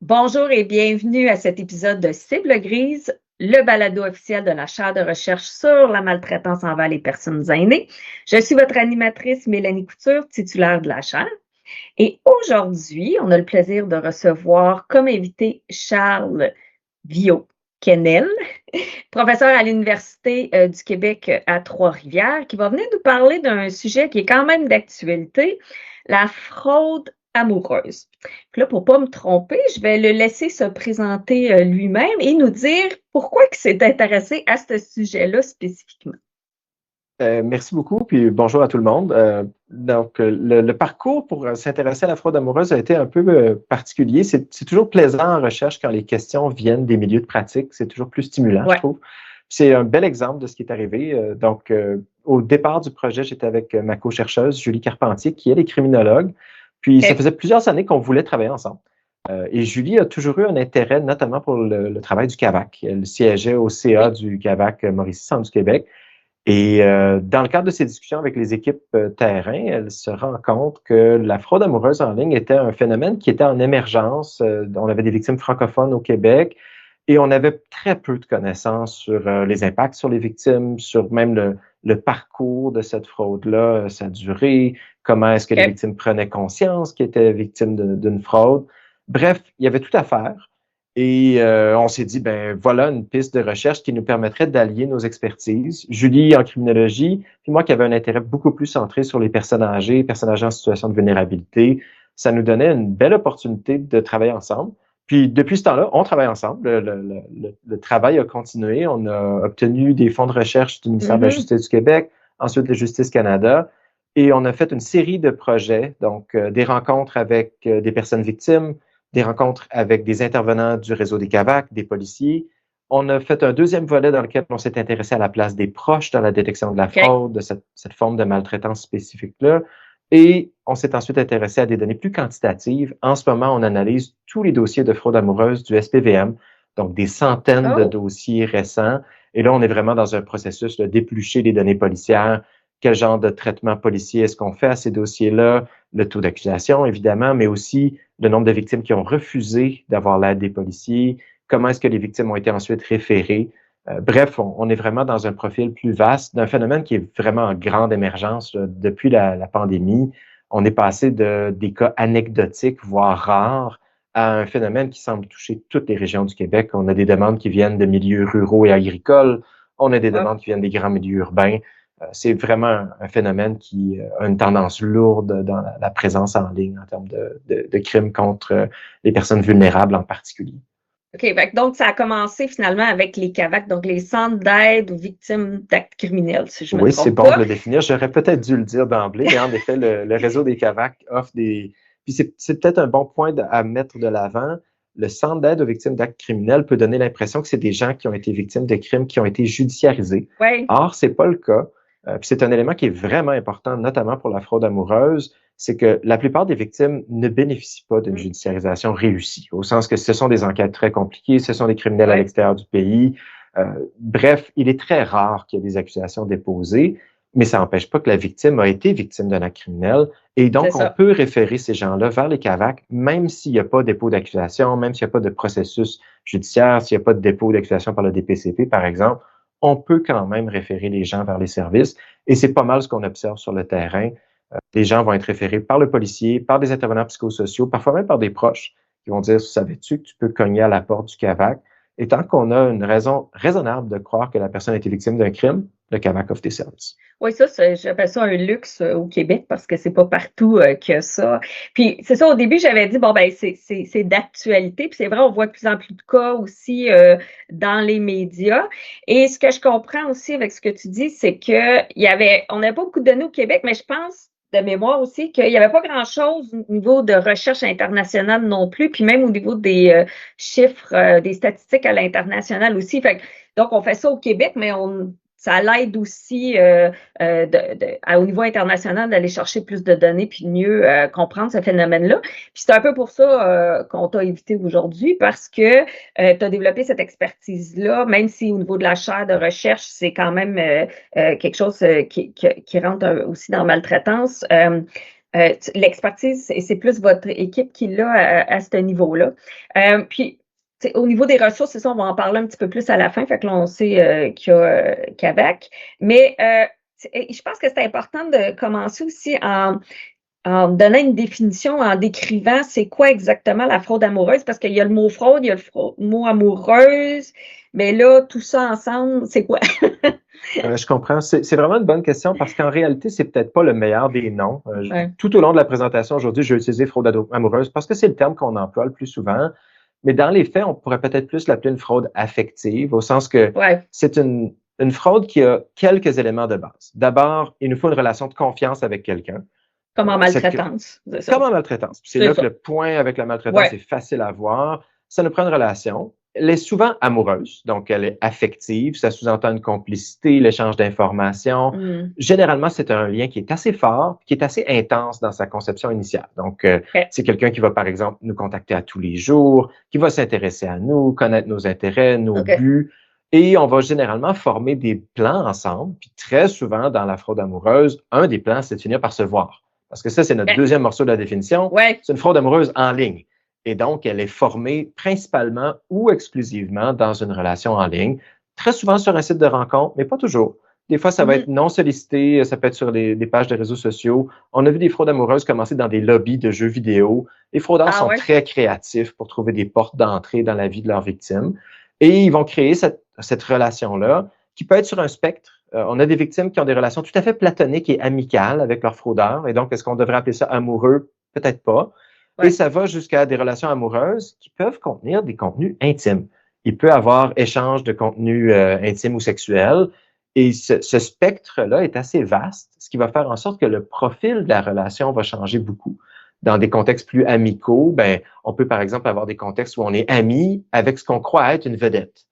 Bonjour et bienvenue à cet épisode de Cible grise, le balado officiel de la chaire de recherche sur la maltraitance envers les personnes aînées. Je suis votre animatrice Mélanie Couture, titulaire de la chaire. Et aujourd'hui, on a le plaisir de recevoir comme invité Charles Viau-Quesnel, professeur à l'Université du Québec à Trois-Rivières, qui va venir nous parler d'un sujet qui est quand même d'actualité, la fraude amoureuse. Puis là, pour ne pas me tromper, je vais le laisser se présenter lui-même et nous dire pourquoi il s'est intéressé à ce sujet-là spécifiquement. Merci beaucoup, puis bonjour à tout le monde. Le parcours pour s'intéresser à la fraude amoureuse a été un peu particulier. C'est toujours plaisant en recherche quand les questions viennent des milieux de pratique. C'est toujours plus stimulant, je trouve. C'est un bel exemple de ce qui est arrivé. Au départ du projet, j'étais avec ma co-chercheuse, Julie Carpentier, qui elle est criminologue. Puis ça faisait plusieurs années qu'on voulait travailler ensemble. Et Julie a toujours eu un intérêt, notamment pour le travail du CAVAC. Elle siégeait au CA du CAVAC Mauricie, Centre du Québec. Et dans le cadre de ces discussions avec les équipes terrain, elle se rend compte que la fraude amoureuse en ligne était un phénomène qui était en émergence. On avait des victimes francophones au Québec et on avait très peu de connaissances sur les impacts sur les victimes, sur même le parcours de cette fraude-là, sa durée, comment est-ce que les victimes prenaient conscience qu'elles étaient victimes d'une fraude. Bref, il y avait tout à faire. Et on s'est dit, ben voilà une piste de recherche qui nous permettrait d'allier nos expertises. Julie en criminologie, puis moi qui avais un intérêt beaucoup plus centré sur les personnes âgées en situation de vulnérabilité. Ça nous donnait une belle opportunité de travailler ensemble. Puis depuis ce temps-là, on travaille ensemble. Le travail a continué. On a obtenu des fonds de recherche du ministère de la Justice du Québec, ensuite de Justice Canada. Et on a fait une série de projets, donc des rencontres avec des personnes victimes, des rencontres avec des intervenants du réseau des CAVAC, des policiers. On a fait un deuxième volet dans lequel on s'est intéressé à la place des proches dans la détection de la fraude, de cette forme de maltraitance spécifique-là. Et on s'est ensuite intéressé à des données plus quantitatives. En ce moment, on analyse tous les dossiers de fraude amoureuse du SPVM, donc des centaines de dossiers récents. Et là, on est vraiment dans un processus d'éplucher les données policières. Quel genre de traitement policier est-ce qu'on fait à ces dossiers-là? Le taux d'accusation, évidemment, mais aussi le nombre de victimes qui ont refusé d'avoir l'aide des policiers, comment est-ce que les victimes ont été ensuite référées. Bref, on est vraiment dans un profil plus vaste d'un phénomène qui est vraiment en grande émergence depuis la pandémie. On est passé des cas anecdotiques, voire rares, à un phénomène qui semble toucher toutes les régions du Québec. On a des demandes qui viennent de milieux ruraux et agricoles, on a des demandes qui viennent des grands milieux urbains. C'est vraiment un phénomène qui a une tendance lourde dans la présence en ligne en termes de crimes contre les personnes vulnérables en particulier. OK, donc ça a commencé finalement avec les CAVAC, donc les centres d'aide aux victimes d'actes criminels, si je me trompe pas. Oui, c'est bon de le définir. J'aurais peut-être dû le dire d'emblée, mais en effet, le réseau des CAVAC offre des... Puis c'est peut-être un bon point à mettre de l'avant. Le centre d'aide aux victimes d'actes criminels peut donner l'impression que c'est des gens qui ont été victimes de crimes qui ont été judiciarisés. Oui. Or, c'est pas le cas. Puis c'est un élément qui est vraiment important, notamment pour la fraude amoureuse, c'est que la plupart des victimes ne bénéficient pas d'une judiciarisation réussie, au sens que ce sont des enquêtes très compliquées, ce sont des criminels à l'extérieur du pays. Bref, il est très rare qu'il y ait des accusations déposées, mais ça n'empêche pas que la victime a été victime d'un acte criminel. Et donc, on peut référer ces gens-là vers les CAVAC, même s'il n'y a pas de dépôt d'accusation, même s'il n'y a pas de processus judiciaire, s'il n'y a pas de dépôt d'accusation par le DPCP, par exemple, on peut quand même référer les gens vers les services. Et c'est pas mal ce qu'on observe sur le terrain. Les gens vont être référés par le policier, par des intervenants psychosociaux, parfois même par des proches qui vont dire, savais-tu que tu peux cogner à la porte du CAVAC? Et tant qu'on a une raison raisonnable de croire que la personne a été victime d'un crime, le CAVAC offre des services. Oui, j'appelle ça un luxe au Québec parce que c'est pas partout que ça. Puis c'est ça, au début, j'avais dit, bon, ben c'est d'actualité. Puis c'est vrai, on voit de plus en plus de cas aussi dans les médias. Et ce que je comprends aussi avec ce que tu dis, c'est on n'a pas beaucoup de données au Québec, mais je pense de mémoire aussi qu'il n'y avait pas grand-chose au niveau de recherche internationale non plus, puis même au niveau des chiffres, des statistiques à l'international aussi. Donc, on fait ça au Québec, mais ça l'aide aussi au niveau international d'aller chercher plus de données puis de mieux comprendre ce phénomène-là. Puis c'est un peu pour ça qu'on t'a invité aujourd'hui parce que tu as développé cette expertise-là, même si au niveau de la chaire de recherche, c'est quand même quelque chose qui rentre aussi dans la maltraitance. l'expertise, c'est plus votre équipe qui l'a à ce niveau-là. Puis, au niveau des ressources, c'est ça, on va en parler un petit peu plus à la fin, fait que là, on sait qu'il y a Québec. Mais je pense que c'est important de commencer aussi en donnant une définition, en décrivant c'est quoi exactement la fraude amoureuse, parce qu'il y a le mot fraude, il y a le mot amoureuse, mais là, tout ça ensemble, c'est quoi? Je comprends. C'est vraiment une bonne question parce qu'en réalité, c'est peut-être pas le meilleur des noms. Ouais. Tout au long de la présentation aujourd'hui, j'ai utilisé fraude amoureuse parce que c'est le terme qu'on emploie le plus souvent. Mais dans les faits, on pourrait peut-être plus l'appeler une fraude affective, au sens que Ouais. c'est une fraude qui a quelques éléments de base. D'abord, il nous faut une relation de confiance avec quelqu'un. Comme en maltraitance, c'est ça. Comme en maltraitance. C'est là que le point avec la maltraitance est facile à voir. Ça nous prend une relation. Elle est souvent amoureuse, donc elle est affective. Ça sous-entend une complicité, l'échange d'informations. Généralement, c'est un lien qui est assez fort, qui est assez intense dans sa conception initiale. Donc, c'est quelqu'un qui va, par exemple, nous contacter à tous les jours, qui va s'intéresser à nous, connaître nos intérêts, nos buts. Et on va généralement former des plans ensemble. Puis très souvent, dans la fraude amoureuse, un des plans, c'est de finir par se voir. Parce que ça, c'est notre deuxième morceau de la définition. C'est une fraude amoureuse en ligne. Et donc, elle est formée principalement ou exclusivement dans une relation en ligne, très souvent sur un site de rencontre, mais pas toujours. Des fois, ça va être non sollicité, ça peut être sur des pages de réseaux sociaux. On a vu des fraudes amoureuses commencer dans des lobbies de jeux vidéo. Les fraudeurs sont très créatifs pour trouver des portes d'entrée dans la vie de leurs victimes. Et ils vont créer cette relation-là qui peut être sur un spectre. On a des victimes qui ont des relations tout à fait platoniques et amicales avec leurs fraudeurs. Et donc, est-ce qu'on devrait appeler ça amoureux? Peut-être pas. Et ça va jusqu'à des relations amoureuses qui peuvent contenir des contenus intimes. Il peut y avoir échange de contenus intimes ou sexuels. Et ce spectre-là est assez vaste, ce qui va faire en sorte que le profil de la relation va changer beaucoup. Dans des contextes plus amicaux, ben, on peut par exemple avoir des contextes où on est amis avec ce qu'on croit être une vedette.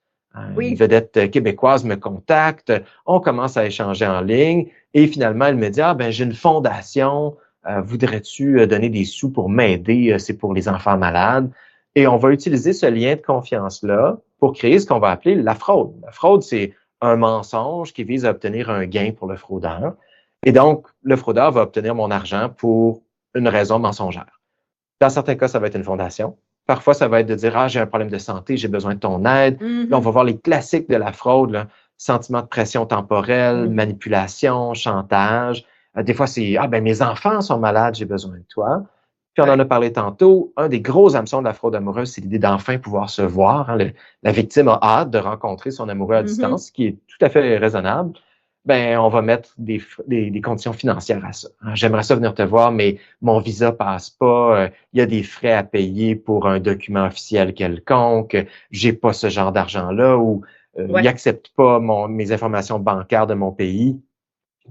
Une vedette québécoise me contacte, on commence à échanger en ligne et finalement, elle me dit « Ah, ben, j'ai une fondation, voudrais-tu donner des sous pour m'aider? C'est pour les enfants malades. » Et on va utiliser ce lien de confiance-là pour créer ce qu'on va appeler la fraude. La fraude, c'est un mensonge qui vise à obtenir un gain pour le fraudeur. Et donc, le fraudeur va obtenir mon argent pour une raison mensongère. Dans certains cas, ça va être une fondation. Parfois, ça va être de dire « Ah, j'ai un problème de santé, j'ai besoin de ton aide. » Là, on va voir les classiques de la fraude, là, sentiment de pression temporelle, manipulation, chantage. Des fois, c'est « Ah, ben mes enfants sont malades, j'ai besoin de toi. » Puis on en a parlé tantôt, un des gros hameçons de la fraude amoureuse, c'est l'idée d'enfin pouvoir se voir. Hein. La victime a hâte de rencontrer son amoureux à distance, ce qui est tout à fait raisonnable. Ben, on va mettre des conditions financières à ça. J'aimerais ça venir te voir, mais mon visa passe pas. Il y a des frais à payer pour un document officiel quelconque. J'ai pas ce genre d'argent-là ou il accepte pas mes informations bancaires de mon pays.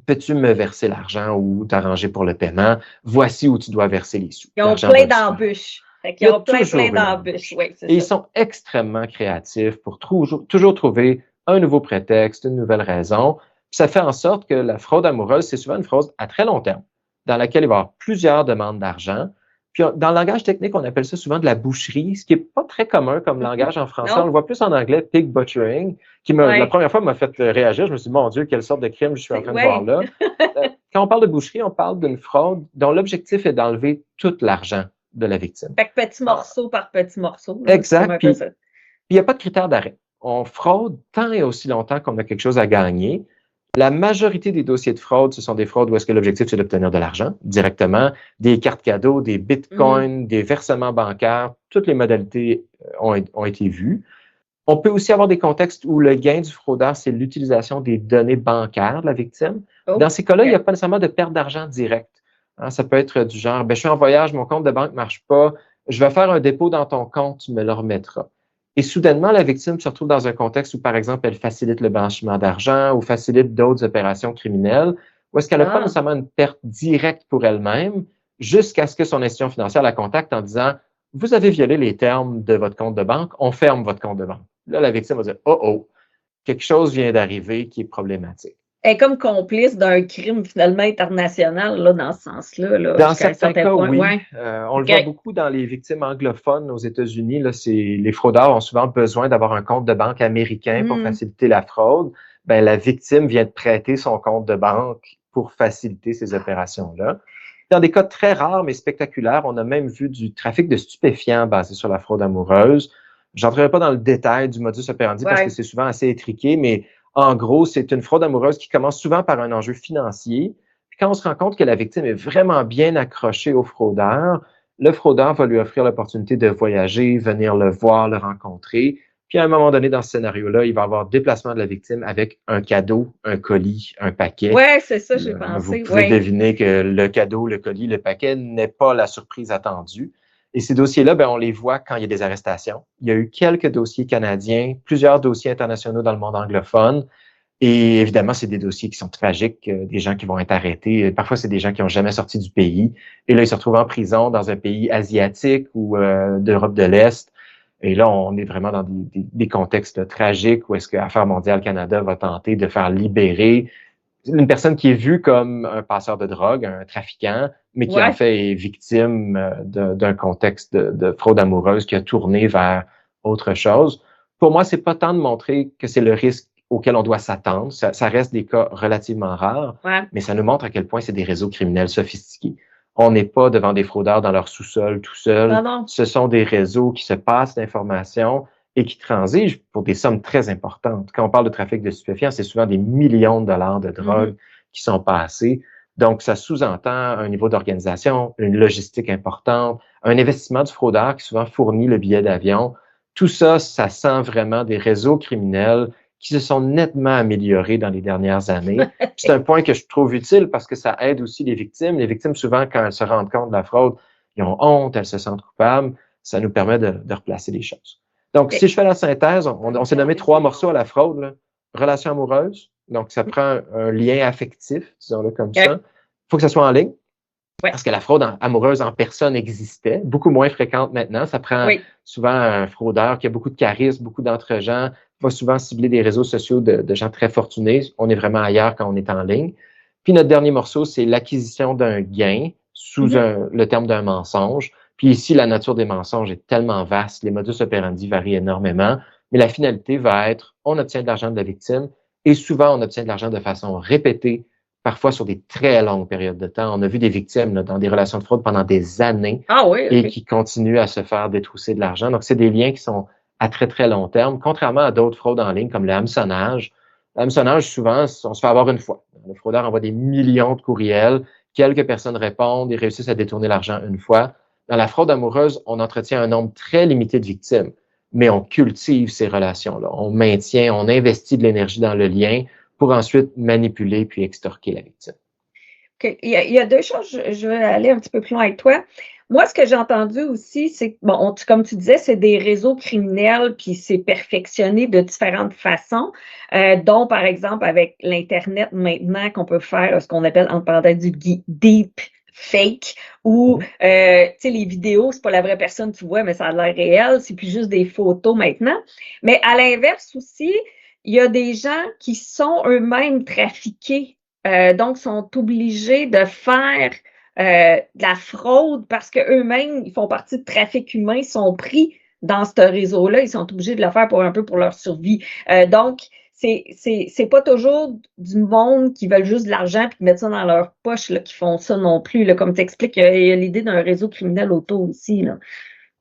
Peux-tu me verser l'argent ou t'arranger pour le paiement? Voici où tu dois verser les sous. Ils ont plein d'embûches. Ils ont plein d'embûches. Et ils sont extrêmement créatifs pour toujours trouver un nouveau prétexte, une nouvelle raison. Puis ça fait en sorte que la fraude amoureuse, c'est souvent une fraude à très long terme, dans laquelle il va y avoir plusieurs demandes d'argent. Puis dans le langage technique, on appelle ça souvent de la boucherie, ce qui n'est pas très commun comme langage en français. On le voit plus en anglais, pig butchering, qui la première fois m'a fait réagir. Je me suis dit, mon Dieu, quelle sorte de crime je suis en train de voir là. Quand on parle de boucherie, on parle d'une fraude dont l'objectif est d'enlever tout l'argent de la victime. Fait que petit morceau par petit morceau. Exact. Puis il n'y a pas de critère d'arrêt. On fraude tant et aussi longtemps qu'on a quelque chose à gagner. La majorité des dossiers de fraude, ce sont des fraudes où est-ce que l'objectif, c'est d'obtenir de l'argent directement, des cartes cadeaux, des bitcoins, des versements bancaires, toutes les modalités ont été vues. On peut aussi avoir des contextes où le gain du fraudeur, c'est l'utilisation des données bancaires de la victime. Dans ces cas-là, il n'y a pas nécessairement de perte d'argent directe. Hein, ça peut être du genre, ben, je suis en voyage, mon compte de banque ne marche pas, je vais faire un dépôt dans ton compte, tu me le remettras. Et soudainement, la victime se retrouve dans un contexte où, par exemple, elle facilite le blanchiment d'argent ou facilite d'autres opérations criminelles, où est-ce qu'elle n'a pas nécessairement une perte directe pour elle-même, jusqu'à ce que son institution financière la contacte en disant « Vous avez violé les termes de votre compte de banque, on ferme votre compte de banque. » Là, la victime va dire « Oh, oh, quelque chose vient d'arriver qui est problématique. » Elle est comme complice d'un crime finalement international, là, dans ce sens-là. Là, dans certains cas, oui. On le voit beaucoup dans les victimes anglophones aux États-Unis. Là, les fraudeurs ont souvent besoin d'avoir un compte de banque américain pour faciliter la fraude. Ben, la victime vient de prêter son compte de banque pour faciliter ces opérations-là. Dans des cas très rares mais spectaculaires, on a même vu du trafic de stupéfiants basé sur la fraude amoureuse. J'entrerai pas dans le détail du modus operandi parce que c'est souvent assez étriqué, mais en gros, c'est une fraude amoureuse qui commence souvent par un enjeu financier. Puis quand on se rend compte que la victime est vraiment bien accrochée au fraudeur, le fraudeur va lui offrir l'opportunité de voyager, venir le voir, le rencontrer. Puis à un moment donné, dans ce scénario-là, il va y avoir déplacement de la victime avec un cadeau, un colis, un paquet. Ouais, c'est ça, j'ai Vous pensé. pouvez deviner que le cadeau, le colis, le paquet n'est pas la surprise attendue. Et ces dossiers-là, ben, on les voit quand il y a des arrestations. Il y a eu quelques dossiers canadiens, plusieurs dossiers internationaux dans le monde anglophone. Et évidemment, c'est des dossiers qui sont tragiques, des gens qui vont être arrêtés. Parfois, c'est des gens qui n'ont jamais sorti du pays. Et là, ils se retrouvent en prison dans un pays asiatique ou d'Europe de l'Est. Et là, on est vraiment dans des contextes tragiques où est-ce que Affaires mondiales Canada va tenter de faire libérer une personne qui est vue comme un passeur de drogue, un trafiquant, mais qui en fait est victime d'un contexte de fraude amoureuse qui a tourné vers autre chose. Pour moi, c'est pas tant de montrer que c'est le risque auquel on doit s'attendre. Ça reste des cas relativement rares, mais ça nous montre à quel point c'est des réseaux criminels sophistiqués. On n'est pas devant des fraudeurs dans leur sous-sol tout seul. Non, non. Ce sont des réseaux qui se passent d'informations et qui transigent pour des sommes très importantes. Quand on parle de trafic de stupéfiants, c'est souvent des millions de dollars de drogue qui sont passés. Donc, ça sous-entend un niveau d'organisation, une logistique importante, un investissement du fraudeur qui souvent fournit le billet d'avion. Tout ça, ça sent vraiment des réseaux criminels qui se sont nettement améliorés dans les dernières années. C'est un point que je trouve utile parce que ça aide aussi les victimes. Les victimes, souvent, quand elles se rendent compte de la fraude, ils ont honte, elles se sentent coupables. Ça nous permet de replacer les choses. Donc, si je fais la synthèse, on s'est nommé 3 morceaux à la fraude. Là. Relation amoureuse, donc ça prend un lien affectif, disons-le comme ça. Il faut que ça soit en ligne, parce que la fraude amoureuse en personne existait, beaucoup moins fréquente maintenant. Ça prend souvent un fraudeur qui a beaucoup de charisme, beaucoup d'entre-gens, va souvent cibler des réseaux sociaux de gens très fortunés. On est vraiment ailleurs quand on est en ligne. Puis notre dernier morceau, c'est l'acquisition d'un gain sous le terme d'un mensonge. Puis ici, la nature des mensonges est tellement vaste, les modus operandi varient énormément, mais la finalité va être, on obtient de l'argent de la victime et souvent on obtient de l'argent de façon répétée, parfois sur des très longues périodes de temps. On a vu des victimes là, dans des relations de fraude pendant des années et qui continuent à se faire détrousser de l'argent. Donc, c'est des liens qui sont à très, très long terme, contrairement à d'autres fraudes en ligne comme le hameçonnage. Le hameçonnage, souvent, on se fait avoir une fois. Le fraudeur envoie des millions de courriels, quelques personnes répondent et réussissent à détourner l'argent une fois. Dans la fraude amoureuse, on entretient un nombre très limité de victimes, mais on cultive ces relations-là. On maintient, on investit de l'énergie dans le lien pour ensuite manipuler puis extorquer la victime. Okay. Il y a 2 choses, je vais aller un petit peu plus loin avec toi. Moi, ce que j'ai entendu aussi, c'est que, bon, comme tu disais, c'est des réseaux criminels, puis c'est perfectionné de différentes façons, dont, par exemple, avec l'Internet maintenant, qu'on peut faire ce qu'on appelle, entre parenthèses, du deep fake, où, tu sais, les vidéos, c'est pas la vraie personne que tu vois, mais ça a l'air réel, c'est plus juste des photos maintenant. Mais à l'inverse aussi, il y a des gens qui sont eux-mêmes trafiqués, donc sont obligés de faire de la fraude parce qu'eux-mêmes, ils font partie de trafic humain, ils sont pris dans ce réseau-là, ils sont obligés de le faire pour un peu pour leur survie. Donc, c'est pas toujours du monde qui veulent juste de l'argent puis mettre ça dans leur poche là, qui font ça non plus. Là. Comme tu expliques, il y a l'idée d'un réseau criminel autour aussi. Là.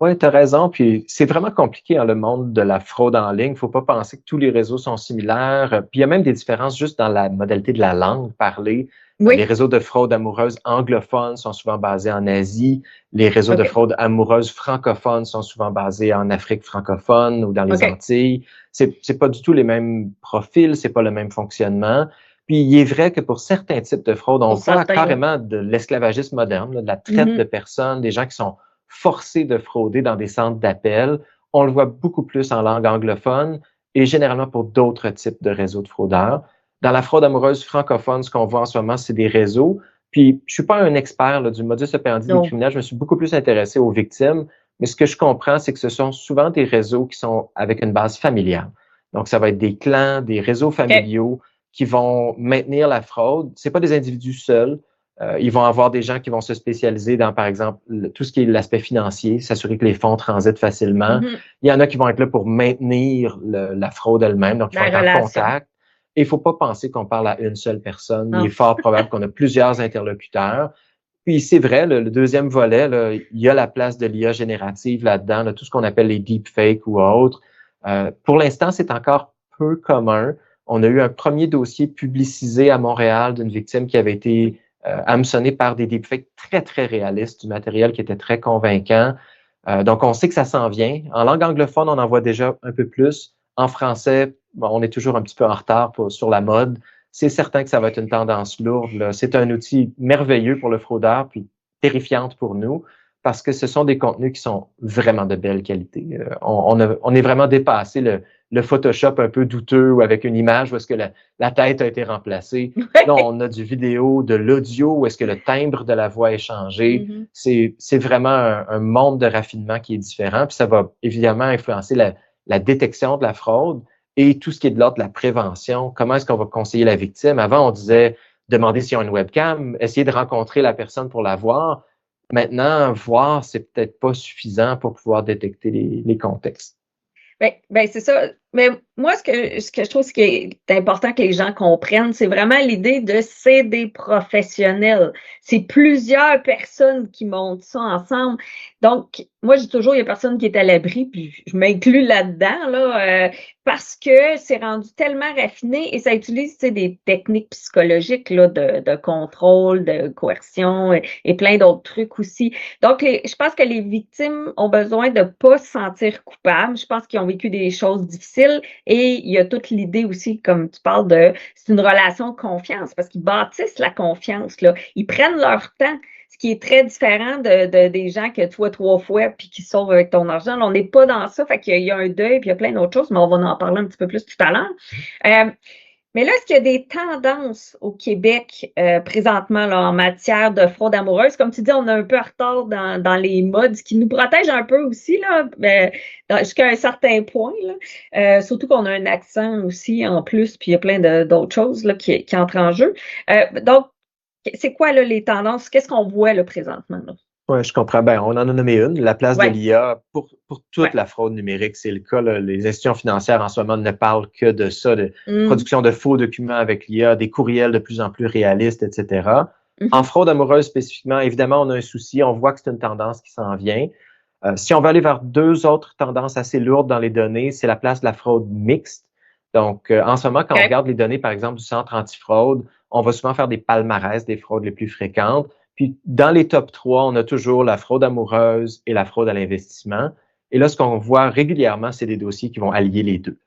Oui, tu as raison. Puis c'est vraiment compliqué le monde de la fraude en ligne. Il ne faut pas penser que tous les réseaux sont similaires. Puis il y a même des différences juste dans la modalité de la langue parlée. Les réseaux de fraude amoureuse anglophones sont souvent basés en Asie. Les réseaux de fraude amoureuse francophones sont souvent basés en Afrique francophone ou dans les Antilles. C'est pas du tout les mêmes profils, c'est pas le même fonctionnement. Puis il est vrai que pour certains types de fraude, on voit carrément de l'esclavagisme moderne, là, de la traite de personnes, des gens qui sont forcés de frauder dans des centres d'appel. On le voit beaucoup plus en langue anglophone et généralement pour d'autres types de réseaux de fraudeurs. Dans la fraude amoureuse francophone, ce qu'on voit en ce moment, c'est des réseaux. Puis, je suis pas un expert là, du modus operandi des criminels. Je me suis beaucoup plus intéressé aux victimes. Mais ce que je comprends, c'est que ce sont souvent des réseaux qui sont avec une base familiale. Donc, ça va être des clans, des réseaux familiaux qui vont maintenir la fraude. C'est pas des individus seuls. Ils vont avoir des gens qui vont se spécialiser dans, par exemple, tout ce qui est l'aspect financier, s'assurer que les fonds transitent facilement. Il y en a qui vont être là pour maintenir la fraude elle-même, donc ils vont être en contact. Et il ne faut pas penser qu'on parle à une seule personne. Il est fort probable qu'on a plusieurs interlocuteurs. Puis c'est vrai, le deuxième volet, là, il y a la place de l'IA générative là-dedans, là, tout ce qu'on appelle les deepfakes ou autres. Pour l'instant, c'est encore peu commun. On a eu un premier dossier publicisé à Montréal d'une victime qui avait été hameçonnée par des deepfakes très, très réalistes, du matériel qui était très convaincant. Donc, on sait que ça s'en vient. En langue anglophone, on en voit déjà un peu plus. En français, bon, on est toujours un petit peu en retard sur la mode. C'est certain que ça va être une tendance lourde, là. C'est un outil merveilleux pour le fraudeur, puis terrifiante pour nous, parce que ce sont des contenus qui sont vraiment de belle qualité. On est vraiment dépassé le Photoshop un peu douteux ou avec une image où est-ce que la tête a été remplacée. Là, on a du vidéo, de l'audio, où est-ce que le timbre de la voix est changé. C'est vraiment un monde de raffinement qui est différent. Puis ça va évidemment influencer la détection de la fraude et tout ce qui est de l'ordre de la prévention. Comment est-ce qu'on va conseiller la victime? Avant, on disait demander s'ils ont une webcam, essayer de rencontrer la personne pour la voir. Maintenant, voir, c'est peut-être pas suffisant pour pouvoir détecter les contextes. Ben, c'est ça. Mais moi, ce que je trouve qui est important que les gens comprennent, c'est vraiment l'idée de c'est des professionnels. C'est plusieurs personnes qui montent ça ensemble. Donc, moi, je dis toujours, il y a personne qui est à l'abri, puis je m'inclus là-dedans, là, parce que c'est rendu tellement raffiné et ça utilise, tu sais, des techniques psychologiques là, de contrôle, de coercion et plein d'autres trucs aussi. Donc, je pense que les victimes ont besoin de pas se sentir coupables. Je pense qu'ils ont vécu des choses difficiles et il y a toute l'idée aussi, comme tu parles c'est une relation de confiance parce qu'ils bâtissent la confiance, là. Ils prennent leur temps, ce qui est très différent des gens que tu vois 3 fois puis qui sauvent avec ton argent. Là, on n'est pas dans ça, fait qu'il y a un deuil puis il y a plein d'autres choses, mais on va en parler un petit peu plus tout à l'heure. Mais là, est-ce qu'il y a des tendances au Québec présentement là, en matière de fraude amoureuse? Comme tu dis, on est un peu en retard dans les modes, ce qui nous protège un peu aussi, là, jusqu'à un certain point. Là. Surtout qu'on a un accent aussi en plus, puis il y a plein d'autres choses là, qui entrent en jeu. Donc, c'est quoi là, les tendances? Qu'est-ce qu'on voit là, présentement? Là? Oui, je comprends. Ben, on en a nommé une, la place de Ouais. l'IA pour toute Ouais. la fraude numérique. C'est le cas. Là. Les institutions financières en ce moment ne parlent que de ça, de Mm. production de faux documents avec l'IA, des courriels de plus en plus réalistes, etc. En fraude amoureuse spécifiquement, évidemment, on a un souci. On voit que c'est une tendance qui s'en vient. Si on veut aller vers deux autres tendances assez lourdes dans les données, c'est la place de la fraude mixte. Donc, en ce moment, quand on regarde les données, par exemple, du Centre antifraude, on va souvent faire des palmarès des fraudes les plus fréquentes. Puis, dans les top 3, on a toujours la fraude amoureuse et la fraude à l'investissement. Et là, ce qu'on voit régulièrement, c'est des dossiers qui vont allier les deux.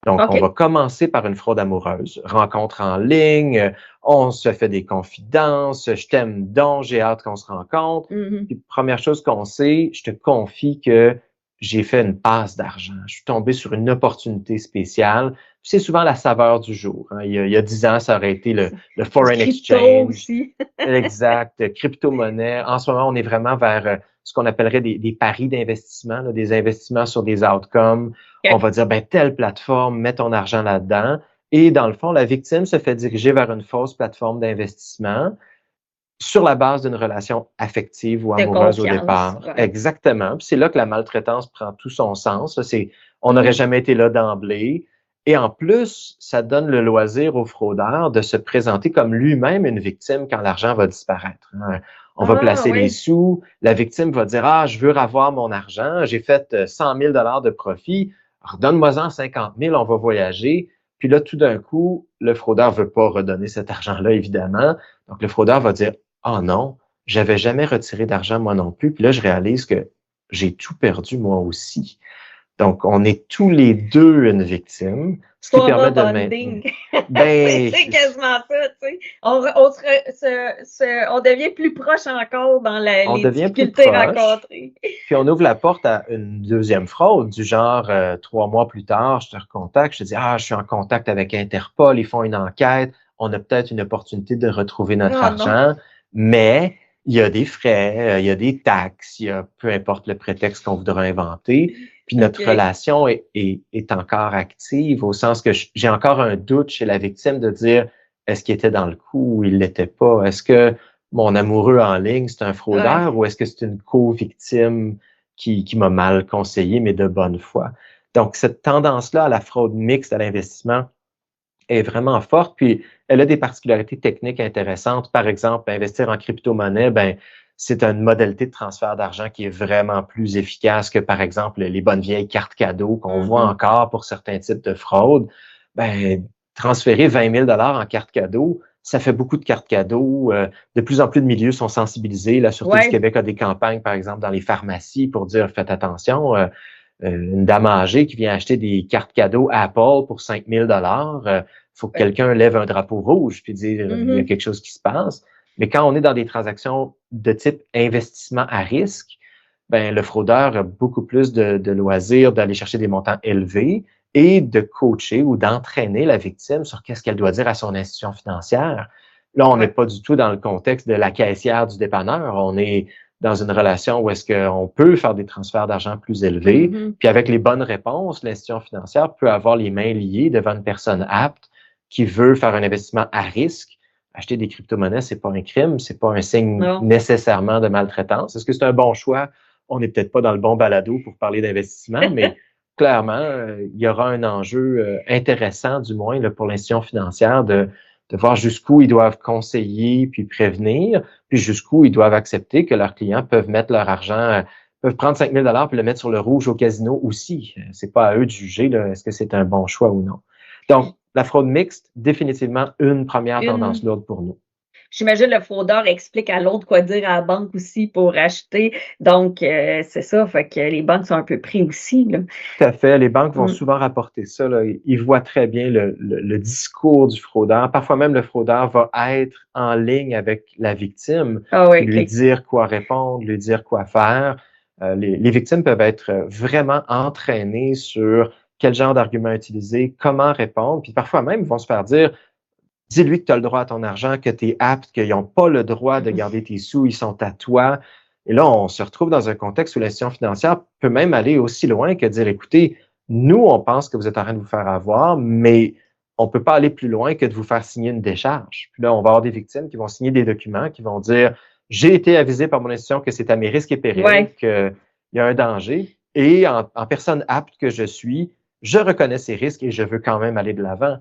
Donc, on va commencer par une fraude amoureuse. Rencontre en ligne, on se fait des confidences, je t'aime donc, j'ai hâte qu'on se rencontre. Puis, première chose qu'on sait, je te confie que j'ai fait une passe d'argent. Je suis tombé sur une opportunité spéciale. Puis c'est souvent la saveur du jour. Hein. Il y a 10 ans, ça aurait été le foreign exchange. Aussi. Exact. Crypto-monnaie. En ce moment, on est vraiment vers ce qu'on appellerait des paris d'investissement, là, des investissements sur des outcomes. On va dire, ben, telle plateforme, mets ton argent là-dedans. Et dans le fond, la victime se fait diriger vers une fausse plateforme d'investissement sur la base d'une relation affective ou amoureuse au départ. Ouais. Exactement. Puis c'est là que la maltraitance prend tout son sens. On n'aurait jamais été là d'emblée. Et en plus, ça donne le loisir au fraudeur de se présenter comme lui-même une victime quand l'argent va disparaître. Hein. On va placer les sous. La victime va dire, je veux avoir mon argent. J'ai fait 100 000 $ de profit. Redonne-moi-en 50 000, on va voyager. Puis là, tout d'un coup, le fraudeur veut pas redonner cet argent-là, évidemment. Donc, le fraudeur va dire, non, j'avais jamais retiré d'argent moi non plus. Puis là, je réalise que j'ai tout perdu moi aussi. Donc, on est tous les deux une victime, ce qui permet de maintenir. Ben, c'est quasiment ça, tu sais. On devient plus proche encore dans les difficultés rencontrées. Puis on ouvre la porte à une deuxième fraude, du genre 3 mois plus tard, je te recontacte, je te dis, je suis en contact avec Interpol, ils font une enquête, on a peut-être une opportunité de retrouver notre argent, mais il y a des frais, il y a des taxes, il y a peu importe le prétexte qu'on voudra inventer. Puis notre relation est encore active au sens que j'ai encore un doute chez la victime de dire est-ce qu'il était dans le coup ou il l'était pas? Est-ce que mon amoureux en ligne, c'est un fraudeur ou est-ce que c'est une co-victime qui m'a mal conseillé, mais de bonne foi? Donc, cette tendance-là à la fraude mixte à l'investissement est vraiment forte, puis elle a des particularités techniques intéressantes. Par exemple, investir en crypto-monnaie, ben, c'est une modalité de transfert d'argent qui est vraiment plus efficace que, par exemple, les bonnes vieilles cartes cadeaux qu'on voit encore pour certains types de fraudes. Ben, transférer 20 000 en carte cadeau, ça fait beaucoup de cartes cadeaux. De plus en plus de milieux sont sensibilisés. La Sûreté du Québec a des campagnes, par exemple, dans les pharmacies pour dire, faites attention, une dame âgée qui vient acheter des cartes cadeaux Apple pour 5 000 faut que quelqu'un lève un drapeau rouge puis dire, il y a quelque chose qui se passe. Mais quand on est dans des transactions de type investissement à risque, ben, le fraudeur a beaucoup plus de loisirs d'aller chercher des montants élevés et de coacher ou d'entraîner la victime sur qu'est-ce qu'elle doit dire à son institution financière. Là, on n'est pas du tout dans le contexte de la caissière du dépanneur. On est dans une relation où est-ce qu'on peut faire des transferts d'argent plus élevés. Puis avec les bonnes réponses, l'institution financière peut avoir les mains liées devant une personne apte qui veut faire un investissement à risque. Acheter des crypto-monnaies, c'est pas un crime, c'est pas un signe nécessairement de maltraitance. Est-ce que c'est un bon choix? On n'est peut-être pas dans le bon balado pour parler d'investissement, mais clairement, il y aura un enjeu intéressant, du moins, là, pour l'institution financière de voir jusqu'où ils doivent conseiller puis prévenir, puis jusqu'où ils doivent accepter que leurs clients peuvent mettre leur argent, peuvent prendre 5 000 puis le mettre sur le rouge au casino aussi. C'est pas à eux de juger là, est-ce que c'est un bon choix ou non. Donc, la fraude mixte, définitivement une première tendance lourde pour nous. J'imagine le fraudeur explique à l'autre quoi dire à la banque aussi pour acheter. Donc, c'est ça, fait que les banques sont un peu pris aussi, là. Tout à fait. Les banques vont souvent rapporter ça, là. Ils voient très bien le discours du fraudeur. Parfois même, le fraudeur va être en ligne avec la victime, lui dire quoi répondre, lui dire quoi faire. Les victimes peuvent être vraiment entraînées sur quel genre d'argument utiliser, comment répondre. Puis parfois même, ils vont se faire dire, dis-lui que tu as le droit à ton argent, que tu es apte, qu'ils n'ont pas le droit de garder tes sous, ils sont à toi. Et là, on se retrouve dans un contexte où l'institution financière peut même aller aussi loin que dire, écoutez, nous, on pense que vous êtes en train de vous faire avoir, mais on ne peut pas aller plus loin que de vous faire signer une décharge. Puis là, on va avoir des victimes qui vont signer des documents, qui vont dire, j'ai été avisé par mon institution que c'est à mes risques et périls, qu'il y a un danger. Et en personne apte que je suis, je reconnais ces risques et je veux quand même aller de l'avant.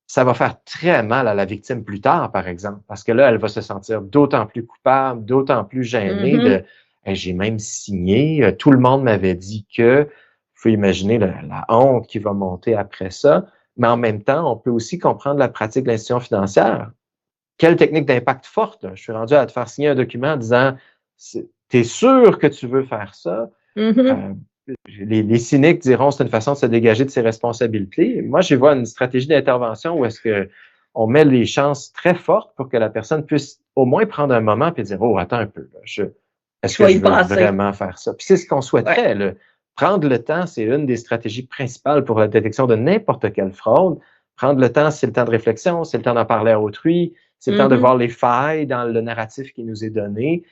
Ça va faire très mal à la victime plus tard, par exemple, parce que là, elle va se sentir d'autant plus coupable, d'autant plus gênée de hey, j'ai même signé, tout le monde m'avait dit que, il faut imaginer la honte qui va monter après ça, mais en même temps, on peut aussi comprendre la pratique de l'institution financière. Quelle technique d'impact forte, là? Je suis rendu à te faire signer un document en disant, t'es sûr que tu veux faire ça? Les cyniques diront c'est une façon de se dégager de ses responsabilités. Moi, je vois une stratégie d'intervention où est-ce que on met les chances très fortes pour que la personne puisse au moins prendre un moment et dire oh attends un peu, là, est-ce que je veux vraiment faire ça? Puis c'est ce qu'on souhaiterait. Là. Prendre le temps, c'est une des stratégies principales pour la détection de n'importe quelle fraude. Prendre le temps, c'est le temps de réflexion, c'est le temps d'en parler à autrui, c'est le temps de voir les failles dans le narratif qui nous est donné.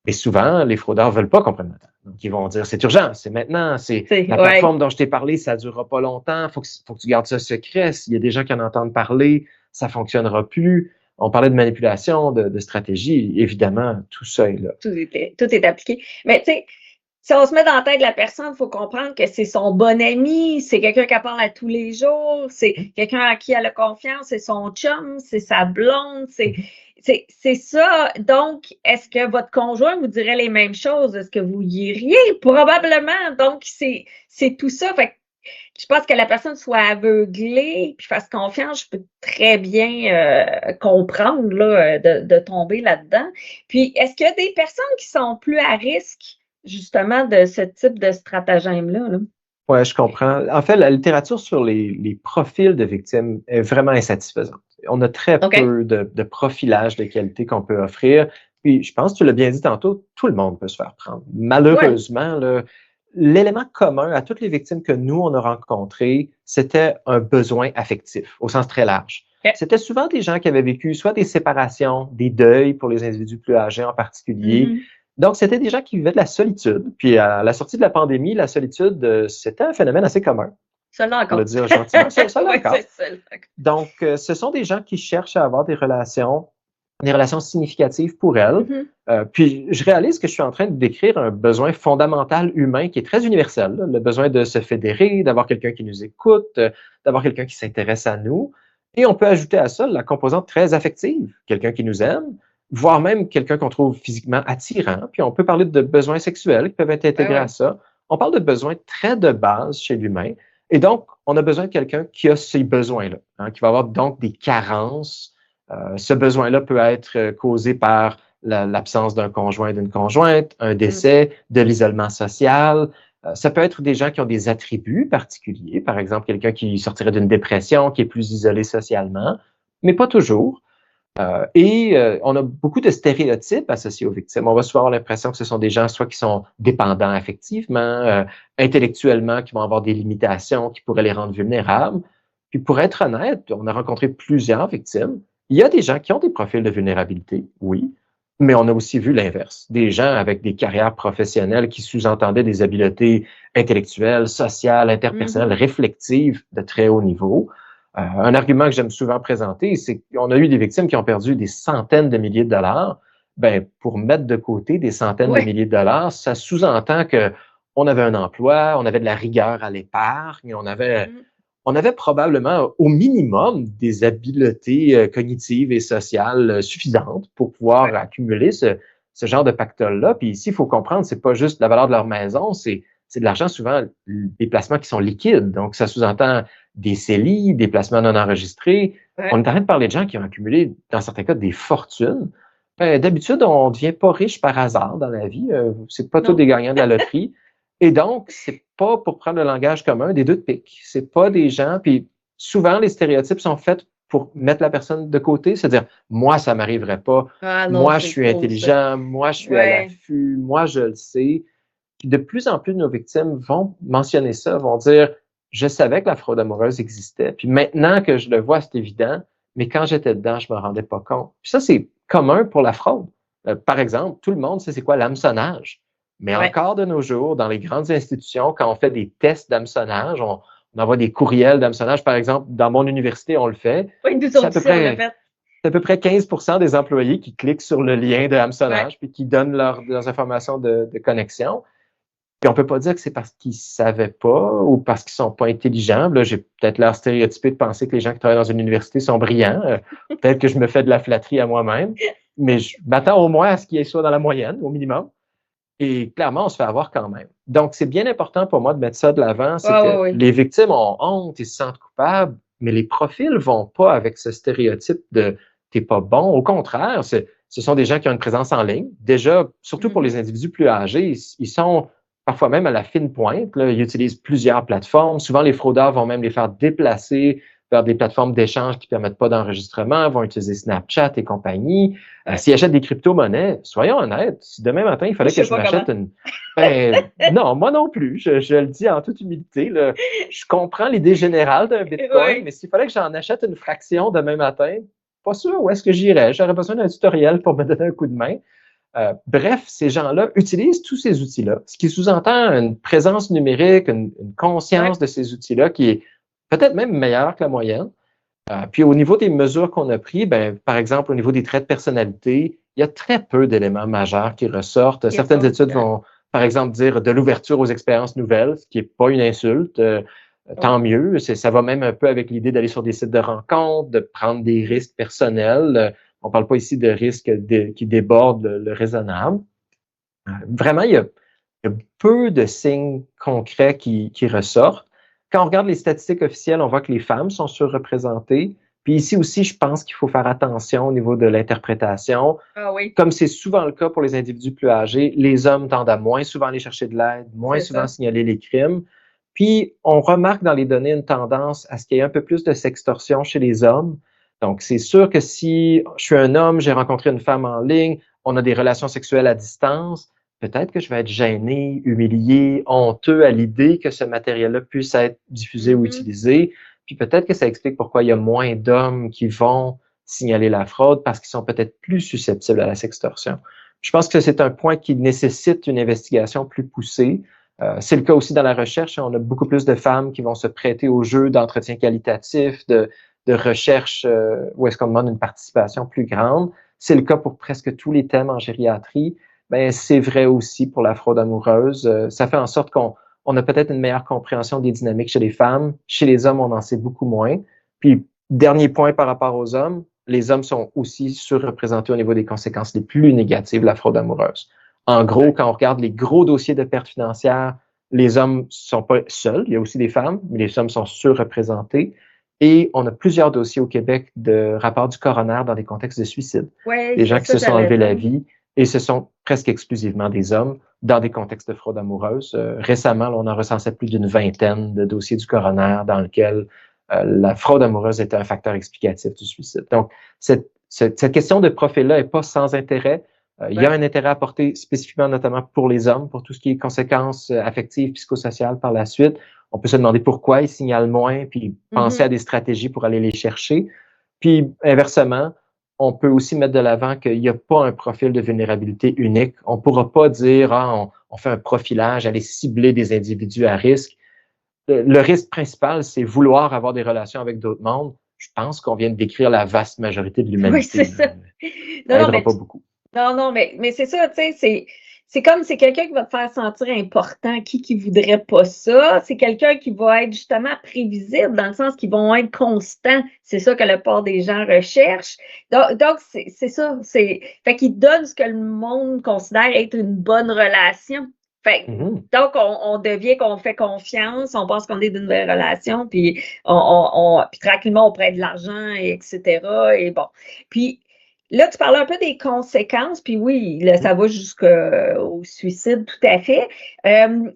Mais souvent, les fraudeurs veulent pas qu'on prenne le temps. Donc, ils vont dire, c'est urgent, c'est maintenant, c'est la plateforme dont je t'ai parlé, ça durera pas longtemps, faut que tu gardes ça secret. S'il y a des gens qui en entendent parler, ça fonctionnera plus. On parlait de manipulation, de stratégie. Évidemment, tout ça est là. Tout est appliqué. Mais tu sais, si on se met dans la tête de la personne, il faut comprendre que c'est son bon ami, c'est quelqu'un qui parle à tous les jours, c'est quelqu'un à qui elle a confiance, c'est son chum, c'est sa blonde, c'est ça. Donc, est-ce que votre conjoint vous dirait les mêmes choses? Est-ce que vous y iriez? Probablement. Donc, c'est tout ça. Fait que je pense que la personne soit aveuglée puis fasse confiance, je peux très bien comprendre là, de tomber là-dedans. Puis, est-ce qu'il y a des personnes qui sont plus à risque, justement, de ce type de stratagème-là? Là? Oui, je comprends. En fait, la littérature sur les profils de victimes est vraiment insatisfaisante. On a très peu de profilage de qualité qu'on peut offrir. Puis, je pense, tu l'as bien dit tantôt, tout le monde peut se faire prendre. Malheureusement, l'élément commun à toutes les victimes que nous, on a rencontrées, c'était un besoin affectif, au sens très large. C'était souvent des gens qui avaient vécu soit des séparations, des deuils pour les individus plus âgés en particulier. Donc, c'était des gens qui vivaient de la solitude. Puis, à la sortie de la pandémie, la solitude, c'était un phénomène assez commun. Ça l'a encore. Pour le dire gentiment. Ça l'a encore. Donc, ce sont des gens qui cherchent à avoir des relations significatives pour elles. Puis, je réalise que je suis en train de décrire un besoin fondamental humain qui est très universel. Là, le besoin de se fédérer, d'avoir quelqu'un qui nous écoute, d'avoir quelqu'un qui s'intéresse à nous. Et on peut ajouter à ça la composante très affective, quelqu'un qui nous aime, voire même quelqu'un qu'on trouve physiquement attirant. Puis on peut parler de besoins sexuels qui peuvent être intégrés à ça. On parle de besoins très de base chez l'humain. Et donc, on a besoin de quelqu'un qui a ces besoins-là, hein, qui va avoir donc des carences. Ce besoin-là peut être causé par l'absence d'un conjoint, d'une conjointe, un décès, de l'isolement social. Ça peut être des gens qui ont des attributs particuliers, par exemple quelqu'un qui sortirait d'une dépression, qui est plus isolé socialement, mais pas toujours. On a beaucoup de stéréotypes associés aux victimes. On va souvent avoir l'impression que ce sont des gens soit qui sont dépendants affectivement, intellectuellement, qui vont avoir des limitations qui pourraient les rendre vulnérables. Puis pour être honnête, on a rencontré plusieurs victimes. Il y a des gens qui ont des profils de vulnérabilité, oui, mais on a aussi vu l'inverse. Des gens avec des carrières professionnelles qui sous-entendaient des habiletés intellectuelles, sociales, interpersonnelles, réflectives de très haut niveau. Un argument que j'aime souvent présenter, c'est qu'on a eu des victimes qui ont perdu des centaines de milliers de dollars. Ben, pour mettre de côté des centaines de milliers de dollars, ça sous-entend que on avait un emploi, on avait de la rigueur à l'épargne, on avait probablement au minimum des habiletés cognitives et sociales suffisantes pour pouvoir accumuler ce genre de pactole-là. Puis ici, il faut comprendre, c'est pas juste la valeur de leur maison, c'est de l'argent souvent des placements qui sont liquides. Donc, ça sous-entend des CELI, des placements non enregistrés. On est en train de parler de gens qui ont accumulé, dans certains cas, des fortunes. D'habitude, on ne devient pas riche par hasard dans la vie. C'est pas tous des gagnants de la loterie. Et donc, c'est pas, pour prendre le langage commun, des deux de pique. C'est pas des gens, puis souvent, les stéréotypes sont faits pour mettre la personne de côté, c'est-à-dire, moi, ça m'arriverait pas, moi, je suis intelligent, moi, je suis à l'affût, moi, je le sais. Puis de plus en plus de nos victimes vont mentionner ça, vont dire, je savais que la fraude amoureuse existait, puis maintenant que je le vois, c'est évident, mais quand j'étais dedans, je me rendais pas compte. Puis ça, c'est commun pour la fraude. Par exemple, tout le monde sait c'est quoi l'hameçonnage. Mais encore de nos jours, dans les grandes institutions, quand on fait des tests d'hameçonnage, on envoie des courriels d'hameçonnage. Par exemple, dans mon université, on le fait. Oui, nous autres aussi, on le fait. C'est à peu près 15% des employés qui cliquent sur le lien de hameçonnage puis qui donnent leurs informations de connexion. Puis on peut pas dire que c'est parce qu'ils savaient pas ou parce qu'ils sont pas intelligents. Là, j'ai peut-être l'air stéréotypé de penser que les gens qui travaillent dans une université sont brillants. Peut-être que je me fais de la flatterie à moi-même. Mais je m'attends au moins à ce qu'ils soient dans la moyenne, au minimum. Et clairement, on se fait avoir quand même. Donc, c'est bien important pour moi de mettre ça de l'avant. C'est que les victimes ont honte, ils se sentent coupables, mais les profils vont pas avec ce stéréotype de t'es pas bon. Au contraire, ce sont des gens qui ont une présence en ligne. Déjà, surtout pour les individus plus âgés, ils sont parfois même à la fine pointe. Là, ils utilisent plusieurs plateformes. Souvent, les fraudeurs vont même les faire déplacer vers des plateformes d'échange qui permettent pas d'enregistrement, vont utiliser Snapchat et compagnie. S'ils achètent des crypto-monnaies, soyons honnêtes, si demain matin, il fallait que je m'achète une... non, moi non plus, je le dis en toute humilité. Là, je comprends l'idée générale d'un Bitcoin, mais s'il fallait que j'en achète une fraction demain matin, pas sûr où est-ce que j'irais. J'aurais besoin d'un tutoriel pour me donner un coup de main. Bref, ces gens-là utilisent tous ces outils-là, ce qui sous-entend une présence numérique, une conscience de ces outils-là qui est peut-être même meilleure que la moyenne. Puis au niveau des mesures qu'on a prises, par exemple, au niveau des traits de personnalité, il y a très peu d'éléments majeurs qui ressortent. Certaines études vont, par exemple, dire de l'ouverture aux expériences nouvelles, ce qui n'est pas une insulte. Tant mieux. Ça va même un peu avec l'idée d'aller sur des sites de rencontres, de prendre des risques personnels. On ne parle pas ici de risques qui débordent le raisonnable. Vraiment, il y a peu de signes concrets qui ressortent. Quand on regarde les statistiques officielles, on voit que les femmes sont surreprésentées. Puis ici aussi, je pense qu'il faut faire attention au niveau de l'interprétation. Comme c'est souvent le cas pour les individus plus âgés, les hommes tendent à moins souvent aller chercher de l'aide, moins souvent signaler les crimes. Puis, on remarque dans les données une tendance à ce qu'il y ait un peu plus de sextorsion chez les hommes. Donc, c'est sûr que si je suis un homme, j'ai rencontré une femme en ligne, on a des relations sexuelles à distance, peut-être que je vais être gêné, humilié, honteux à l'idée que ce matériel-là puisse être diffusé ou utilisé. Puis peut-être que ça explique pourquoi il y a moins d'hommes qui vont signaler la fraude parce qu'ils sont peut-être plus susceptibles à la sextorsion. Je pense que c'est un point qui nécessite une investigation plus poussée. C'est le cas aussi dans la recherche. On a beaucoup plus de femmes qui vont se prêter au jeu d'entretien qualitatif, de recherche où est-ce qu'on demande une participation plus grande. C'est le cas pour presque tous les thèmes en gériatrie. C'est vrai aussi pour la fraude amoureuse. Ça fait en sorte qu'on a peut-être une meilleure compréhension des dynamiques chez les femmes. Chez les hommes, on en sait beaucoup moins. Puis, Dernier point par rapport aux hommes, les hommes sont aussi surreprésentés au niveau des conséquences les plus négatives de la fraude amoureuse. En gros, quand on regarde les gros dossiers de pertes financières, les hommes sont pas seuls, il y a aussi des femmes, mais les hommes sont surreprésentés. Et on a plusieurs dossiers au Québec de rapports du coroner dans des contextes de suicide. Oui, Des c'est gens qui ça, se sont j'allais enlevés la dire. vie, et ce sont presque exclusivement des hommes dans des contextes de fraude amoureuse. Récemment, on en recensait plus d'une vingtaine de dossiers du coroner dans lesquels la fraude amoureuse était un facteur explicatif du suicide. Donc, cette question de profil-là n'est pas sans intérêt. Il y a Ouais. un intérêt à porter spécifiquement, notamment pour les hommes, pour tout ce qui est conséquences affectives, psychosociales par la suite. On peut se demander pourquoi ils signalent moins, puis penser à des stratégies pour aller les chercher. Puis, inversement, on peut aussi mettre de l'avant qu'il n'y a pas un profil de vulnérabilité unique. On ne pourra pas dire, on fait un profilage, aller cibler des individus à risque. Le risque principal, c'est vouloir avoir des relations avec d'autres mondes. Je pense qu'on vient de décrire la vaste majorité de Oui, c'est l'humanité. ça. Non, Ça non, aidera mais pas beaucoup. non, non, mais c'est ça, tu sais, c'est comme c'est quelqu'un qui va te faire sentir important, qui voudrait pas ça. C'est quelqu'un qui va être justement prévisible dans le sens qu'ils vont être constants. C'est ça que la plupart des gens recherchent. Donc c'est ça. Fait qu'ils donnent ce que le monde considère être une bonne relation. Fait Mhm. donc, on devient qu'on fait confiance, on pense qu'on est d'une vraie relation, puis puis tranquillement, on prête de l'argent, etc. Et bon. Puis, là, tu parlais un peu des conséquences, puis oui, là, ça va jusqu'au suicide, tout à fait.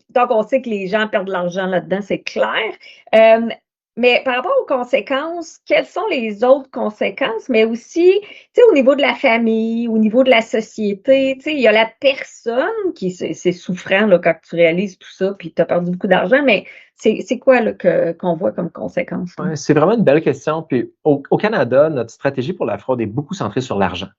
Donc, on sait que les gens perdent de l'argent là-dedans, c'est clair. Euh, mais par rapport aux conséquences, quelles sont les autres conséquences? Mais aussi, tu sais, au niveau de la famille, au niveau de la société, tu sais, il y a la personne qui, c'est souffrant là, quand tu réalises tout ça, puis tu as perdu beaucoup d'argent, mais c'est quoi là, qu'on voit comme conséquence? Ouais, c'est vraiment une belle question. Puis au Canada, notre stratégie pour la fraude est beaucoup centrée sur l'argent.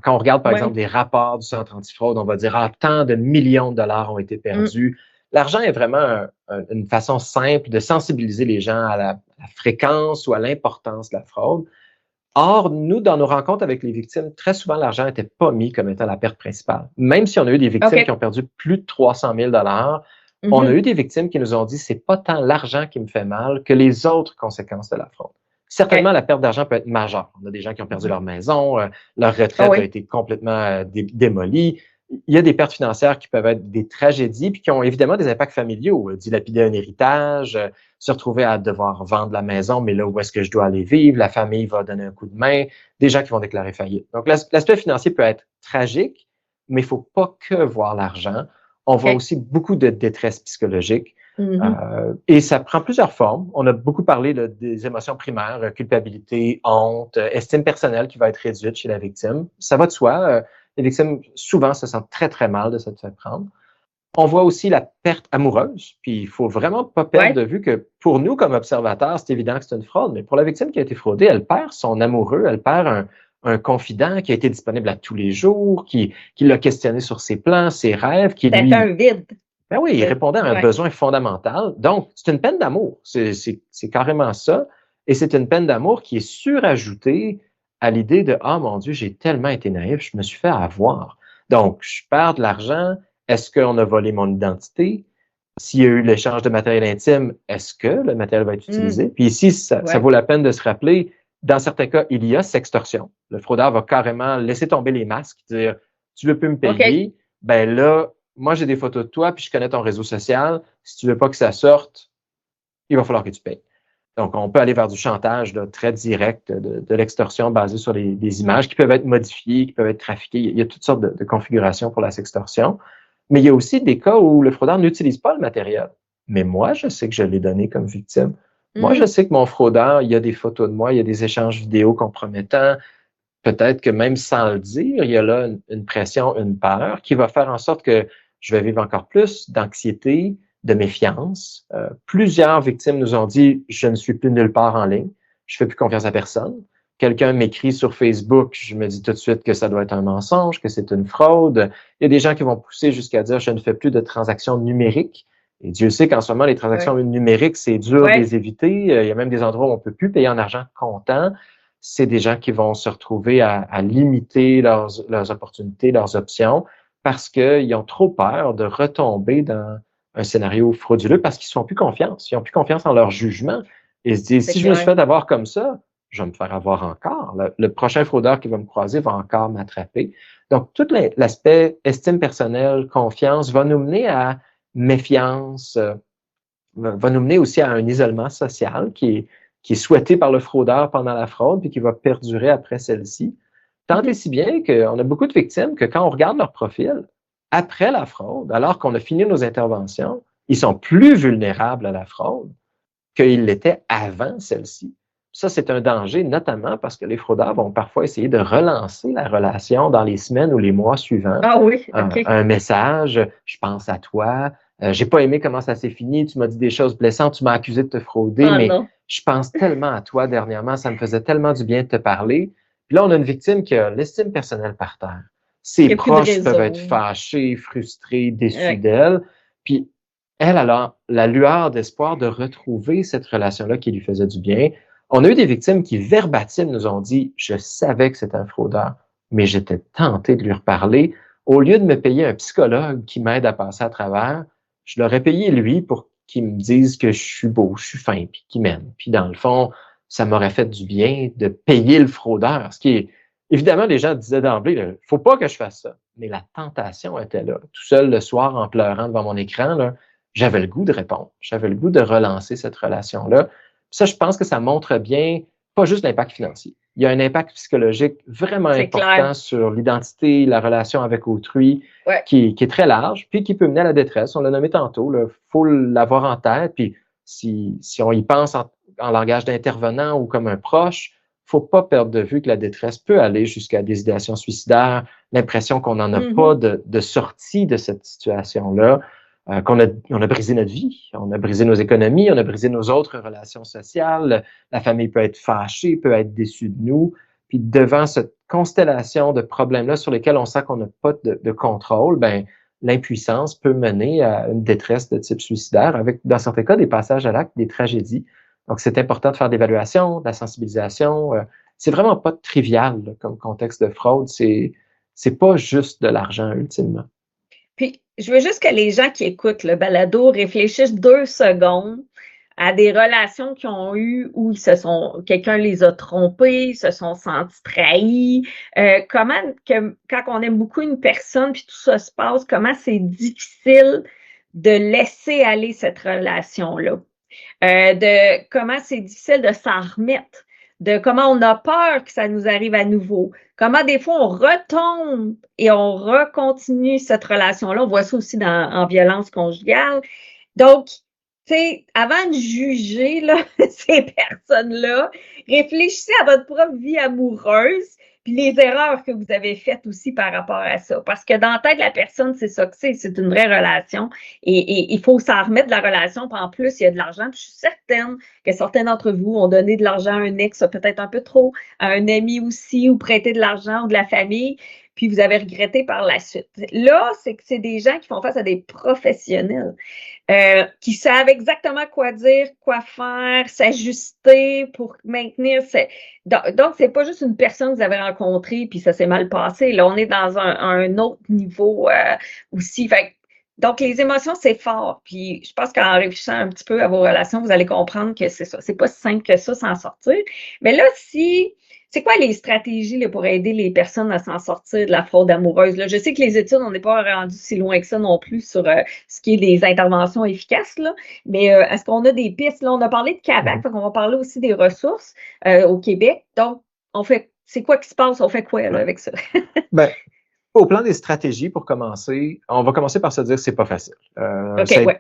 Quand on regarde, par exemple, Oui. des rapports du Centre antifraude, on va dire tant de millions de dollars ont été Mm. perdus. L'argent est vraiment une façon simple de sensibiliser les gens à la fréquence ou à l'importance de la fraude. Or, nous, dans nos rencontres avec les victimes, très souvent, l'argent n'était pas mis comme étant la perte principale. Même si on a eu des victimes qui OK. ont perdu plus de 300 000 on a Mhm. eu des victimes qui nous ont dit c'est pas tant l'argent qui me fait mal que les autres conséquences de la fraude. Certainement, OK. la perte d'argent peut être majeure. On a des gens qui ont perdu Mhm. leur maison, leur Ah retraite a oui. été complètement démolie. Il y a des pertes financières qui peuvent être des tragédies, puis qui ont évidemment des impacts familiaux. Dilapider un héritage, se retrouver à devoir vendre la maison, mais là, où est-ce que je dois aller vivre? La famille va donner un coup de main, des gens qui vont déclarer faillite. Donc, l'aspect financier peut être tragique, mais il ne faut pas que voir l'argent. On voit OK. aussi beaucoup de détresse psychologique. Mhm. Et ça prend plusieurs formes. On a beaucoup parlé des émotions primaires, culpabilité, honte, estime personnelle qui va être réduite chez la victime. Ça va de soi. Les victimes, souvent, se sentent très, très mal de se faire prendre. On voit aussi la perte amoureuse, puis il faut vraiment pas perdre Ouais. de vue que pour nous, comme observateurs, c'est évident que c'est une fraude, mais pour la victime qui a été fraudée, elle perd son amoureux, elle perd un confident qui a été disponible à tous les jours, qui l'a questionné sur ses plans, ses rêves, qui Ça fait lui un vide. ben oui, il répondait à un Ouais. besoin fondamental. Donc, c'est une peine d'amour. C'est carrément ça. Et c'est une peine d'amour qui est surajoutée à l'idée de ah mon Dieu, j'ai tellement été naïf, je me suis fait avoir. Donc, je perds de l'argent. Est-ce qu'on a volé mon identité? S'il y a eu l'échange de matériel intime, est-ce que le matériel va être Mm. utilisé? Puis ici, ça Ouais. vaut la peine de se rappeler, dans certains cas, il y a sextorsion. Le fraudeur va carrément laisser tomber les masques, dire tu veux plus me OK. payer, ben là, moi j'ai des photos de toi, puis je connais ton réseau social. Si tu veux pas que ça sorte, il va falloir que tu payes. Donc, on peut aller vers du chantage là, très direct, de l'extorsion basée sur des images qui peuvent être modifiées, qui peuvent être trafiquées. Il y a toutes sortes de configurations pour la sextorsion. Mais il y a aussi des cas où le fraudeur n'utilise pas le matériel. Mais moi, je sais que je l'ai donné comme victime. Moi, je Mm. sais que mon fraudeur, il y a des photos de moi, il y a des échanges vidéo compromettants. Peut-être que même sans le dire, il y a là une pression, une peur qui va faire en sorte que je vais vivre encore plus d'anxiété, de méfiance. Plusieurs victimes nous ont dit, je ne suis plus nulle part en ligne, je fais plus confiance à personne. Quelqu'un m'écrit sur Facebook, je me dis tout de suite que ça doit être un mensonge, que c'est une fraude. Il y a des gens qui vont pousser jusqu'à dire, je ne fais plus de transactions numériques. Et Dieu sait qu'en ce moment, les transactions Ouais. numériques, c'est dur de Ouais. les éviter. Il y a même des endroits où on peut plus payer en argent comptant. C'est des gens qui vont se retrouver à limiter leurs opportunités, leurs options, parce qu'ils ont trop peur de retomber dans un scénario frauduleux parce qu'ils ne font plus confiance. Ils n'ont plus confiance en leur jugement. Ils se disent, C'est si je me suis clair. fait avoir comme ça, je vais me faire avoir encore. Le prochain fraudeur qui va me croiser va encore m'attraper. Donc, tout l'aspect estime personnelle, confiance va nous mener à méfiance, va nous mener aussi à un isolement social qui est souhaité par le fraudeur pendant la fraude puis qui va perdurer après celle-ci. Tant et si bien qu'on a beaucoup de victimes que quand on regarde leur profil, après la fraude, alors qu'on a fini nos interventions, ils sont plus vulnérables à la fraude qu'ils l'étaient avant celle-ci. Ça, c'est un danger, notamment parce que les fraudeurs vont parfois essayer de relancer la relation dans les semaines ou les mois suivants. Ah oui, OK. Un message, je pense à toi, j'ai pas aimé comment ça s'est fini, tu m'as dit des choses blessantes, tu m'as accusé de te frauder, mais Non. je pense tellement à toi dernièrement, ça me faisait tellement du bien de te parler. Puis là, on a une victime qui a l'estime personnelle par terre. Ses proches peuvent être fâchés, frustrés, déçus d'elle. Puis elle a la lueur d'espoir de retrouver cette relation-là qui lui faisait du bien. On a eu des victimes qui, verbatim, nous ont dit « Je savais que c'était un fraudeur, mais j'étais tenté de lui reparler. Au lieu de me payer un psychologue qui m'aide à passer à travers, je l'aurais payé lui pour qu'il me dise que je suis beau, je suis fin, puis qu'il m'aime. Puis dans le fond, ça m'aurait fait du bien de payer le fraudeur. » Ce qui est, évidemment, les gens disaient d'emblée, faut pas que je fasse ça. Mais la tentation était là. Tout seul le soir, en pleurant devant mon écran, là, j'avais le goût de répondre. J'avais le goût de relancer cette relation-là. Ça, je pense que ça montre bien, pas juste l'impact financier. Il y a un impact psychologique vraiment important sur l'identité, la relation avec autrui, qui est très large, puis qui peut mener à la détresse. On l'a nommé tantôt, il faut l'avoir en tête. Puis si on y pense en langage d'intervenant ou comme un proche, faut pas perdre de vue que la détresse peut aller jusqu'à des idéations suicidaires, l'impression qu'on n'en a pas de sortie de cette situation-là. On a brisé notre vie, on a brisé nos économies, on a brisé nos autres relations sociales. La famille peut être fâchée, peut être déçue de nous. Puis devant cette constellation de problèmes-là sur lesquels on sent qu'on n'a pas de contrôle, ben l'impuissance peut mener à une détresse de type suicidaire, avec dans certains cas des passages à l'acte, des tragédies. Donc c'est important de faire de l'évaluation, de la sensibilisation. C'est vraiment pas trivial là, comme contexte de fraude. C'est pas juste de l'argent ultimement. Puis, je veux juste que les gens qui écoutent le balado réfléchissent 2 secondes à des relations qu'ils ont eues où quelqu'un les a trompés, se sont sentis trahis. Quand on aime beaucoup une personne puis tout ça se passe, comment c'est difficile de laisser aller cette relation-là. Comment c'est difficile de s'en remettre, de comment on a peur que ça nous arrive à nouveau, comment des fois on retombe et on recontinue cette relation-là. On voit ça aussi en violence conjugale. Donc, tu sais, avant de juger là, ces personnes-là, réfléchissez à votre propre vie amoureuse puis les erreurs que vous avez faites aussi par rapport à ça. Parce que dans la tête de la personne, c'est ça que c'est une vraie relation. Et il faut s'en remettre de la relation. Puis en plus, il y a de l'argent. Puis je suis certaine que certains d'entre vous ont donné de l'argent à un ex, peut-être un peu trop, à un ami aussi, ou prêté de l'argent ou de la famille. Puis vous avez regretté par la suite. Là, c'est que c'est des gens qui font face à des professionnels qui savent exactement quoi dire, quoi faire, s'ajuster pour maintenir. Donc, c'est pas juste une personne que vous avez rencontrée puis ça s'est mal passé. Là, on est dans un autre niveau aussi. Donc, les émotions, c'est fort. Puis, je pense qu'en réfléchissant un petit peu à vos relations, vous allez comprendre que c'est ça. C'est pas si simple que ça, s'en sortir. Mais là, c'est quoi les stratégies là, pour aider les personnes à s'en sortir de la fraude amoureuse? Là? Je sais que les études, on n'est pas rendu si loin que ça non plus sur ce qui est des interventions efficaces, là. Mais est-ce qu'on a des pistes? Là, on a parlé de CABAC, donc on va parler aussi des ressources au Québec. Donc, c'est quoi qui se passe? On fait quoi là, avec ça? Ben, au plan des stratégies, pour commencer, on va commencer par se dire que c'est pas facile.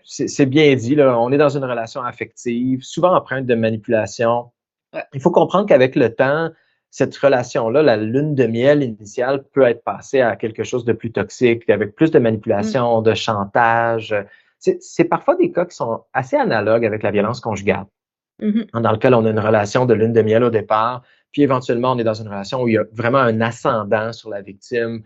C'est bien dit, là, on est dans une relation affective, souvent empreinte de manipulation. Ouais. Il faut comprendre qu'avec le temps, cette relation-là, la lune de miel initiale peut être passée à quelque chose de plus toxique, avec plus de manipulation, de chantage. C'est parfois des cas qui sont assez analogues avec la violence conjugale, dans lequel on a une relation de lune de miel au départ, puis éventuellement, on est dans une relation où il y a vraiment un ascendant sur la victime,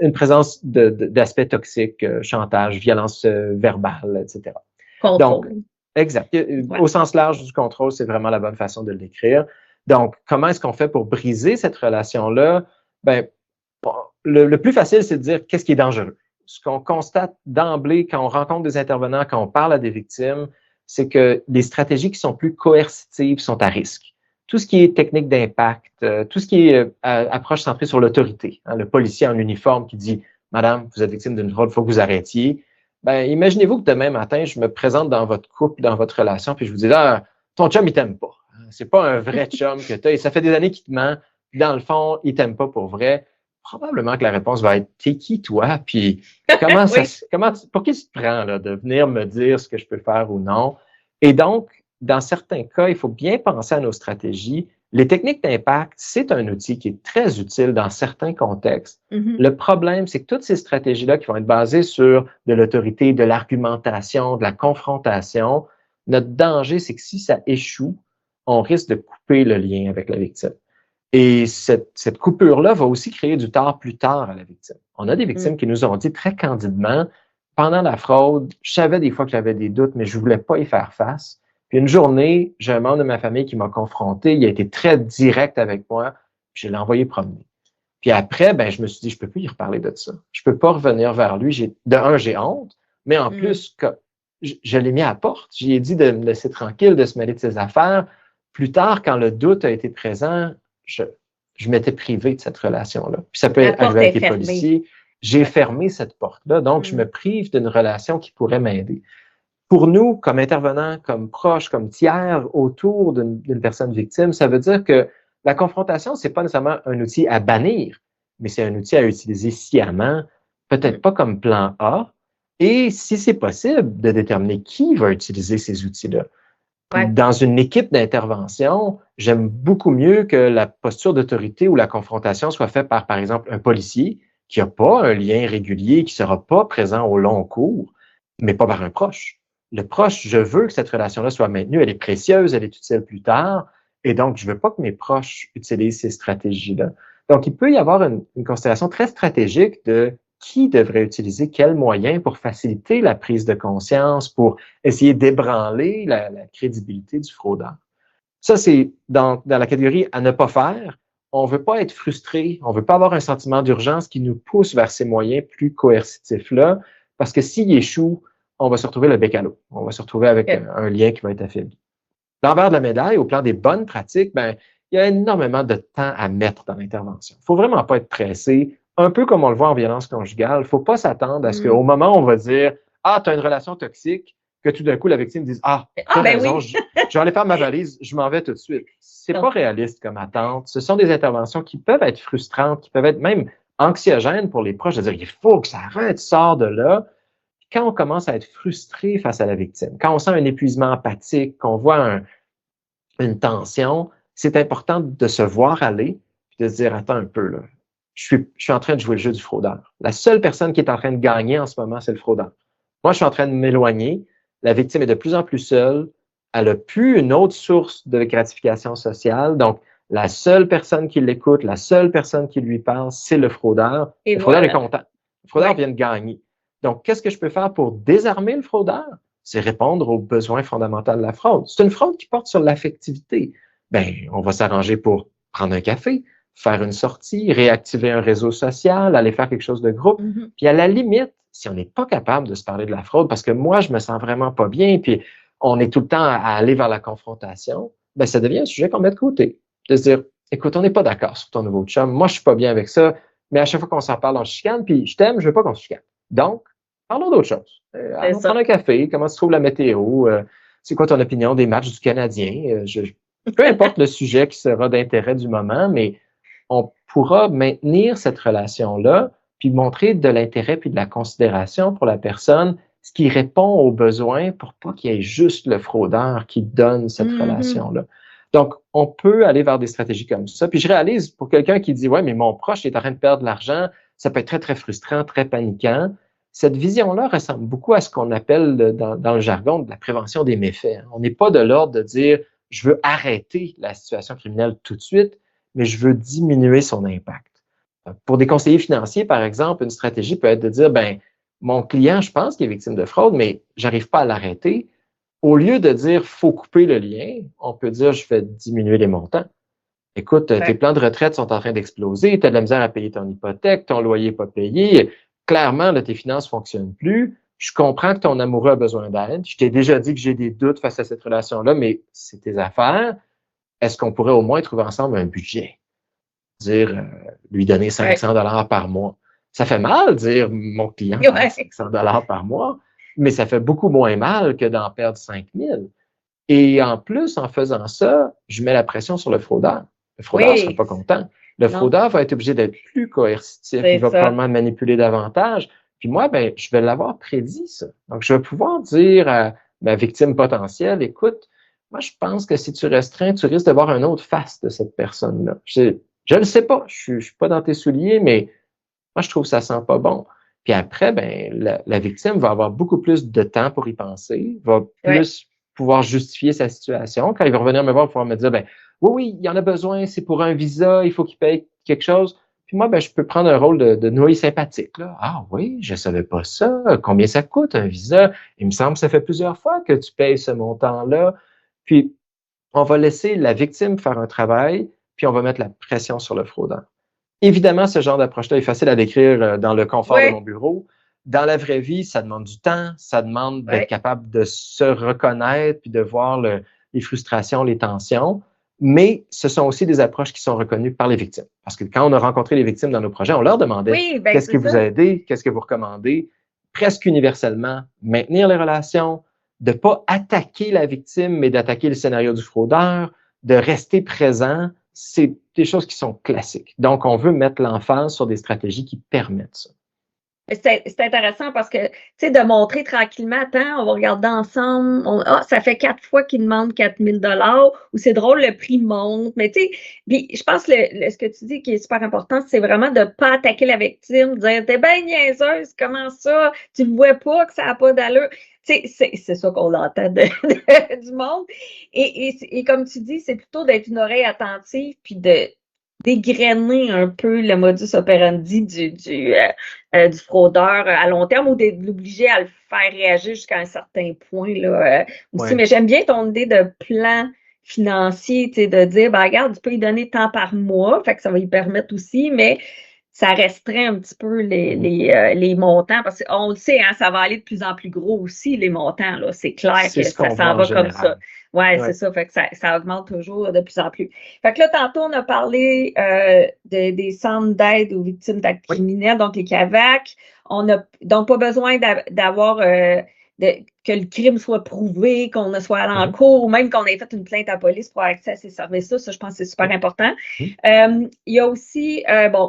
une présence d'aspects toxiques, chantage, violence verbale, etc. Contrôle. Donc, exact. Ouais. Au sens large du contrôle, c'est vraiment la bonne façon de le décrire. Donc, comment est-ce qu'on fait pour briser cette relation-là? Ben, le plus facile, c'est de dire qu'est-ce qui est dangereux. Ce qu'on constate d'emblée quand on rencontre des intervenants, quand on parle à des victimes, c'est que les stratégies qui sont plus coercitives sont à risque. tout ce qui est technique d'impact, tout ce qui est approche centrée sur l'autorité, hein, le policier en uniforme qui dit « Madame, vous êtes victime d'une fraude, il faut que vous arrêtiez ». Ben, imaginez-vous que demain matin, je me présente dans votre couple, dans votre relation, puis je vous dis « Ah, ton chum, il t'aime pas. C'est pas un vrai chum que tu as, et ça fait des années qu'il te ment, puis dans le fond, il t'aime pas pour vrai. » Probablement que la réponse va être « T'es qui, toi? » Puis comment ça, pour qui tu te prends là, de venir me dire ce que je peux faire ou non? Et donc, dans certains cas, il faut bien penser à nos stratégies. Les techniques d'impact, c'est un outil qui est très utile dans certains contextes. Le problème, c'est que toutes ces stratégies-là qui vont être basées sur de l'autorité, de l'argumentation, de la confrontation, notre danger, c'est que si ça échoue, on risque de couper le lien avec la victime. Et cette coupure-là va aussi créer du tort plus tard à la victime. On a des victimes qui nous ont dit très candidement, pendant la fraude, je savais des fois que j'avais des doutes, mais je voulais pas y faire face. Puis une journée, j'ai un membre de ma famille qui m'a confronté, il a été très direct avec moi, je l'ai envoyé promener. Puis après, ben, je me suis dit, je peux plus y reparler de ça. Je peux pas revenir vers lui. J'ai honte, mais en plus, je l'ai mis à la porte. J'ai dit de me laisser tranquille, de se mêler de ses affaires. Plus tard, quand le doute a été présent, je m'étais privé de cette relation-là. Puis ça peut arriver avec les policiers. J'ai fermé cette porte-là, donc je me prive d'une relation qui pourrait m'aider. Pour nous, comme intervenants, comme proches, comme tiers autour d'une personne victime, ça veut dire que la confrontation, c'est pas nécessairement un outil à bannir, mais c'est un outil à utiliser sciemment, peut-être pas comme plan A, et si c'est possible, de déterminer qui va utiliser ces outils-là. Ouais. Dans une équipe d'intervention, j'aime beaucoup mieux que la posture d'autorité ou la confrontation soit faite par exemple, un policier qui n'a pas un lien régulier, qui ne sera pas présent au long cours, mais pas par un proche. Le proche, je veux que cette relation-là soit maintenue, elle est précieuse, elle est utile plus tard, et donc je veux pas que mes proches utilisent ces stratégies-là. Donc, il peut y avoir une considération très stratégique de qui devrait utiliser quels moyens pour faciliter la prise de conscience, pour essayer d'ébranler la crédibilité du fraudeur. Ça, c'est dans la catégorie à ne pas faire. On ne veut pas être frustré, on ne veut pas avoir un sentiment d'urgence qui nous pousse vers ces moyens plus coercitifs-là, parce que s'il échoue, on va se retrouver le bec à l'eau. On va se retrouver avec un lien qui va être affaibli. L'envers de la médaille, au plan des bonnes pratiques, ben, il y a énormément de temps à mettre dans l'intervention. Il ne faut vraiment pas être pressé. Un peu comme on le voit en violence conjugale, il ne faut pas s'attendre à ce qu'au moment où on va dire « Ah, tu as une relation toxique », que tout d'un coup, la victime dise « Ah, tu as raison, oui. je vais aller faire ma valise, je m'en vais tout de suite ». C'est pas réaliste comme attente. Ce sont des interventions qui peuvent être frustrantes, qui peuvent être même anxiogènes pour les proches, de dire « Il faut que ça arrête, sors de là ». Quand on commence à être frustré face à la victime, quand on sent un épuisement empathique, qu'on voit une tension, c'est important de se voir aller et de se dire, attends un peu, là, je suis en train de jouer le jeu du fraudeur. La seule personne qui est en train de gagner en ce moment, c'est le fraudeur. Moi, je suis en train de m'éloigner. La victime est de plus en plus seule. Elle n'a plus une autre source de gratification sociale. Donc, la seule personne qui l'écoute, la seule personne qui lui parle, c'est le fraudeur. Et le fraudeur est content. Le fraudeur vient de gagner. Donc, qu'est-ce que je peux faire pour désarmer le fraudeur? C'est répondre aux besoins fondamentaux de la fraude. C'est une fraude qui porte sur l'affectivité. Ben, on va s'arranger pour prendre un café, faire une sortie, réactiver un réseau social, aller faire quelque chose de groupe. Puis à la limite, si on n'est pas capable de se parler de la fraude, parce que moi, je me sens vraiment pas bien, puis on est tout le temps à aller vers la confrontation, ben ça devient un sujet qu'on met de côté. De se dire, écoute, on n'est pas d'accord sur ton nouveau chum, moi, je suis pas bien avec ça, mais à chaque fois qu'on s'en parle, on se chicane, puis je t'aime, je veux pas qu'on se chicane. Donc, parlons d'autre chose. Allons prendre un café, comment se trouve la météo, c'est quoi ton opinion des matchs du Canadien? Peu importe le sujet qui sera d'intérêt du moment, mais on pourra maintenir cette relation-là, puis montrer de l'intérêt puis de la considération pour la personne, ce qui répond aux besoins pour pas qu'il y ait juste le fraudeur qui donne cette relation-là. Donc, on peut aller vers des stratégies comme ça. Puis je réalise, pour quelqu'un qui dit « Ouais, mais mon proche est en train de perdre de l'argent », ça peut être très, très frustrant, très paniquant. Cette vision-là ressemble beaucoup à ce qu'on appelle dans le jargon de la prévention des méfaits. On n'est pas de l'ordre de dire « je veux arrêter la situation criminelle tout de suite », mais je veux diminuer son impact. Pour des conseillers financiers, par exemple, une stratégie peut être de dire « ben mon client, je pense qu'il est victime de fraude, mais j'arrive pas à l'arrêter ». Au lieu de dire « faut couper le lien », on peut dire « je vais diminuer les montants ». Écoute, tes plans de retraite sont en train d'exploser, tu as de la misère à payer ton hypothèque, ton loyer n'est pas payé, clairement, là, tes finances ne fonctionnent plus. Je comprends que ton amoureux a besoin d'aide. Je t'ai déjà dit que j'ai des doutes face à cette relation-là, mais c'est tes affaires. est-ce qu'on pourrait au moins trouver ensemble un budget? Dire, lui donner 500 $ par mois. Ça fait mal dire, mon client perd 500 $ par mois, mais ça fait beaucoup moins mal que d'en perdre 5 000. Et en plus, en faisant ça, je mets la pression sur le fraudeur. Le fraudeur ne sera pas content. Le fraudeur va être obligé d'être plus coercitif. Il va probablement manipuler davantage. Puis moi, ben, je vais l'avoir prédit, ça. Donc, je vais pouvoir dire à ma victime potentielle, écoute, moi, je pense que si tu restreins, tu risques de voir un autre face de cette personne-là. Je ne sais pas, je ne suis pas dans tes souliers, mais moi, je trouve que ça sent pas bon. Puis après, ben, la victime va avoir beaucoup plus de temps pour y penser, va plus pouvoir justifier sa situation. Quand il va revenir me voir, il va pouvoir me dire, ben, oui, il y en a besoin, c'est pour un visa, il faut qu'il paye quelque chose. Puis moi, ben, je peux prendre un rôle de noyé sympathique, là. Ah oui, je savais pas ça. Combien ça coûte un visa? Il me semble que ça fait plusieurs fois que tu payes ce montant-là. Puis, on va laisser la victime faire un travail, puis on va mettre la pression sur le fraudeur. Évidemment, ce genre d'approche-là est facile à décrire dans le confort de mon bureau. Dans la vraie vie, ça demande du temps, ça demande d'être capable de se reconnaître puis de voir les frustrations, les tensions. Mais ce sont aussi des approches qui sont reconnues par les victimes. Parce que quand on a rencontré les victimes dans nos projets, on leur demandait qu'est-ce qui vous a aidé, qu'est-ce que vous recommandez. Presque universellement, maintenir les relations, de ne pas attaquer la victime, mais d'attaquer le scénario du fraudeur, de rester présent. C'est des choses qui sont classiques. Donc, on veut mettre l'emphase sur des stratégies qui permettent ça. C'est intéressant parce que, tu sais, de montrer tranquillement, attends, on va regarder ensemble, ça fait 4 fois qu'ils demandent 4 000 $, ou c'est drôle, le prix monte, mais tu sais, puis je pense que ce que tu dis qui est super important, c'est vraiment de ne pas attaquer la victime, dire, t'es bien niaiseuse, comment ça, tu ne vois pas que ça n'a pas d'allure. Tu sais, c'est ça qu'on entend du monde. Et comme tu dis, c'est plutôt d'être une oreille attentive, puis de dégrainer un peu le modus operandi du fraudeur à long terme ou de l'obliger à le faire réagir jusqu'à un certain point là, aussi. Mais j'aime bien ton idée de plan financier, tu sais, de dire, ben regarde, tu peux lui donner tant par mois, fait que ça va lui permettre aussi, mais ça restreint un petit peu les montants parce qu'on le sait, hein, ça va aller de plus en plus gros aussi, les montants, là. C'est clair que ça s'en va comme ça. Ouais, c'est ça. Fait que ça augmente toujours de plus en plus. Fait que là, tantôt, on a parlé des centres d'aide aux victimes d'actes criminels, donc les CAVAC. On a donc pas besoin d'avoir que le crime soit prouvé, qu'on soit allé en cours ou même qu'on ait fait une plainte à la police pour avoir accès à ces services-là. Ça, je pense que c'est super important. Il y a aussi,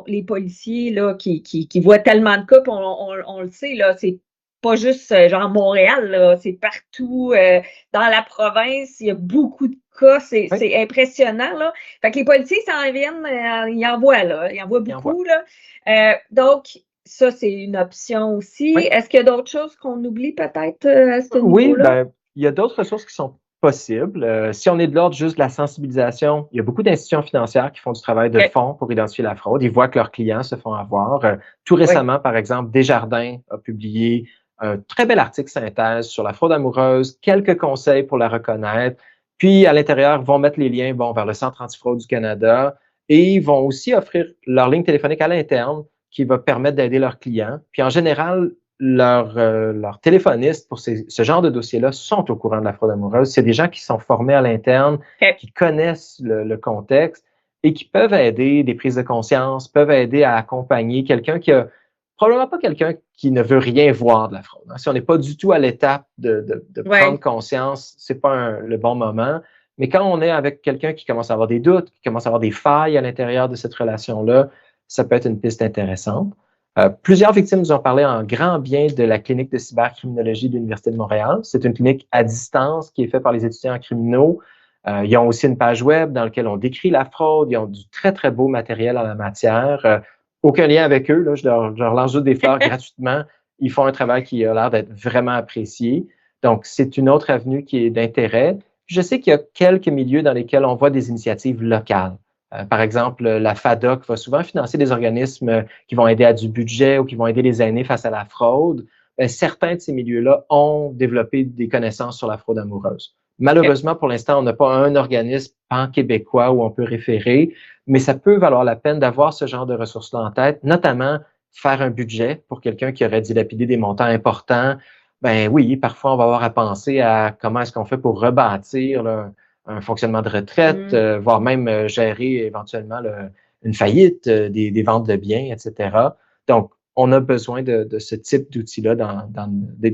les policiers là, qui voient tellement de cas, puis on le sait, là, c'est pas juste genre Montréal, là, c'est partout dans la province, il y a beaucoup de cas, c'est impressionnant, là. Fait que les policiers s'en viennent, ils en voient, là, ils en voient beaucoup, là. Donc, ça, c'est une option aussi. Est-ce qu'il y a d'autres choses qu'on oublie peut-être à ce niveau-là? Oui, ben, il y a d'autres ressources qui sont possibles. Si on est de l'ordre juste de la sensibilisation, il y a beaucoup d'institutions financières qui font du travail de fond pour identifier la fraude. Ils voient que leurs clients se font avoir. Tout récemment, par exemple, Desjardins a publié un très bel article synthèse sur la fraude amoureuse, quelques conseils pour la reconnaître. Puis, à l'intérieur, ils vont mettre les liens vers le Centre antifraude du Canada et ils vont aussi offrir leur ligne téléphonique à l'interne qui va permettre d'aider leurs clients. Puis, en général, leurs téléphonistes pour ce genre de dossier-là sont au courant de la fraude amoureuse. C'est des gens qui sont formés à l'interne, qui connaissent le contexte et qui peuvent aider des prises de conscience, peuvent aider à accompagner quelqu'un qui a probablement pas quelqu'un qui ne veut rien voir de la fraude. Si on n'est pas du tout à l'étape de prendre conscience, c'est pas le bon moment. Mais quand on est avec quelqu'un qui commence à avoir des doutes, qui commence à avoir des failles à l'intérieur de cette relation-là, ça peut être une piste intéressante. Plusieurs victimes nous ont parlé en grand bien de la clinique de cybercriminologie de l'Université de Montréal. C'est une clinique à distance qui est faite par les étudiants criminaux. Ils ont aussi une page web dans laquelle on décrit la fraude. Ils ont du très, très beau matériel en la matière. Aucun lien avec eux. Là, je leur lance juste des fleurs gratuitement. Ils font un travail qui a l'air d'être vraiment apprécié. Donc, c'est une autre avenue qui est d'intérêt. Je sais qu'il y a quelques milieux dans lesquels on voit des initiatives locales. Par exemple, la FADOC va souvent financer des organismes qui vont aider à du budget ou qui vont aider les aînés face à la fraude. Certains de ces milieux-là ont développé des connaissances sur la fraude amoureuse. Malheureusement, pour l'instant, on n'a pas un organisme pan-québécois où on peut référer, mais ça peut valoir la peine d'avoir ce genre de ressources-là en tête, notamment faire un budget pour quelqu'un qui aurait dilapidé des montants importants. Ben oui, parfois, on va avoir à penser à comment est-ce qu'on fait pour rebâtir là, un fonctionnement de retraite, Mm. voire même gérer éventuellement une faillite, des ventes de biens, etc. Donc, on a besoin de ce type d'outils-là.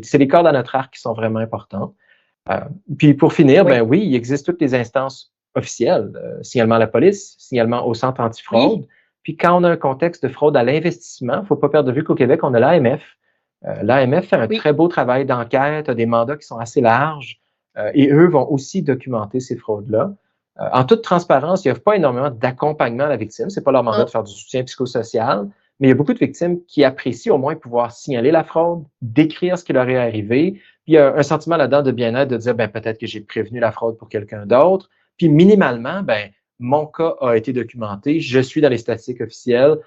C'est les cordes à notre arc qui sont vraiment importantes. Euh, Puis pour finir, Oui. ben oui, il existe toutes les instances officielles, signalement à la police, signalement au centre Oui. antifraude. Puis quand on a un contexte de fraude à l'investissement, il ne faut pas perdre de vue qu'au Québec, on a l'AMF. L'AMF fait un Oui. très beau travail d'enquête, a des mandats qui sont assez larges, et eux vont aussi documenter ces fraudes-là. En toute transparence, il n'y a pas énormément d'accompagnement à la victime. C'est pas leur mandat de Non. faire du soutien psychosocial, mais il y a beaucoup de victimes qui apprécient au moins pouvoir signaler la fraude, décrire ce qui leur est arrivé. Puis il y a un sentiment là-dedans de bien-être, de dire, ben, peut-être que j'ai prévenu la fraude pour quelqu'un d'autre. Puis minimalement, ben, mon cas a été documenté, je suis dans les statistiques officielles.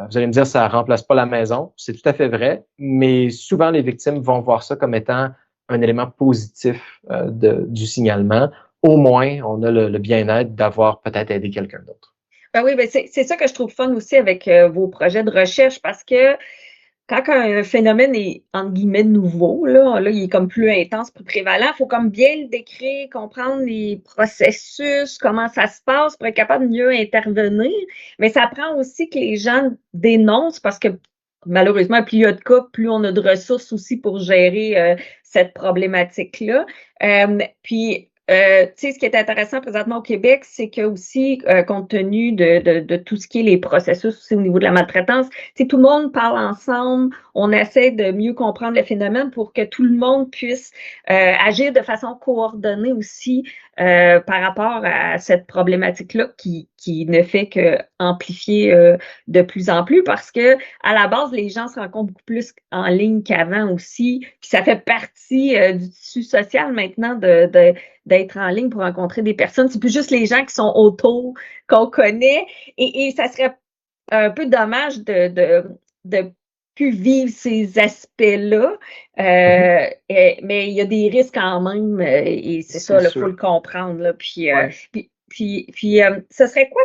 Vous allez me dire, ça ne remplace pas la maison. C'est tout à fait vrai, mais souvent, les victimes vont voir ça comme étant un élément positif du signalement. Au moins, on a le bien-être d'avoir peut-être aidé quelqu'un d'autre. Ben oui, ben c'est ça que je trouve fun aussi avec vos projets de recherche parce que quand un phénomène est, entre guillemets, nouveau, là, il est comme plus intense, plus prévalent, il faut comme bien le décrire, comprendre les processus, comment ça se passe pour être capable de mieux intervenir. Mais ça prend aussi que les gens dénoncent parce que malheureusement, plus il y a de cas, plus on a de ressources aussi pour gérer cette problématique-là. Tu sais, ce qui est intéressant présentement au Québec, c'est que aussi, compte tenu de tout ce qui est les processus aussi au niveau de la maltraitance, tu sais, tout le monde parle ensemble, on essaie de mieux comprendre le phénomène pour que tout le monde puisse agir de façon coordonnée aussi par rapport à cette problématique-là qui ne fait que amplifier de plus en plus parce que à la base, les gens se rencontrent beaucoup plus en ligne qu'avant aussi. Puis ça fait partie du tissu social maintenant d'être en ligne pour rencontrer des personnes. C'est plus juste les gens qui sont autour, qu'on connaît. Et ça serait un peu dommage de plus vivre ces aspects-là. Mais il y a des risques quand même, et c'est ça, il faut le comprendre. Là. Ouais. Ce serait quoi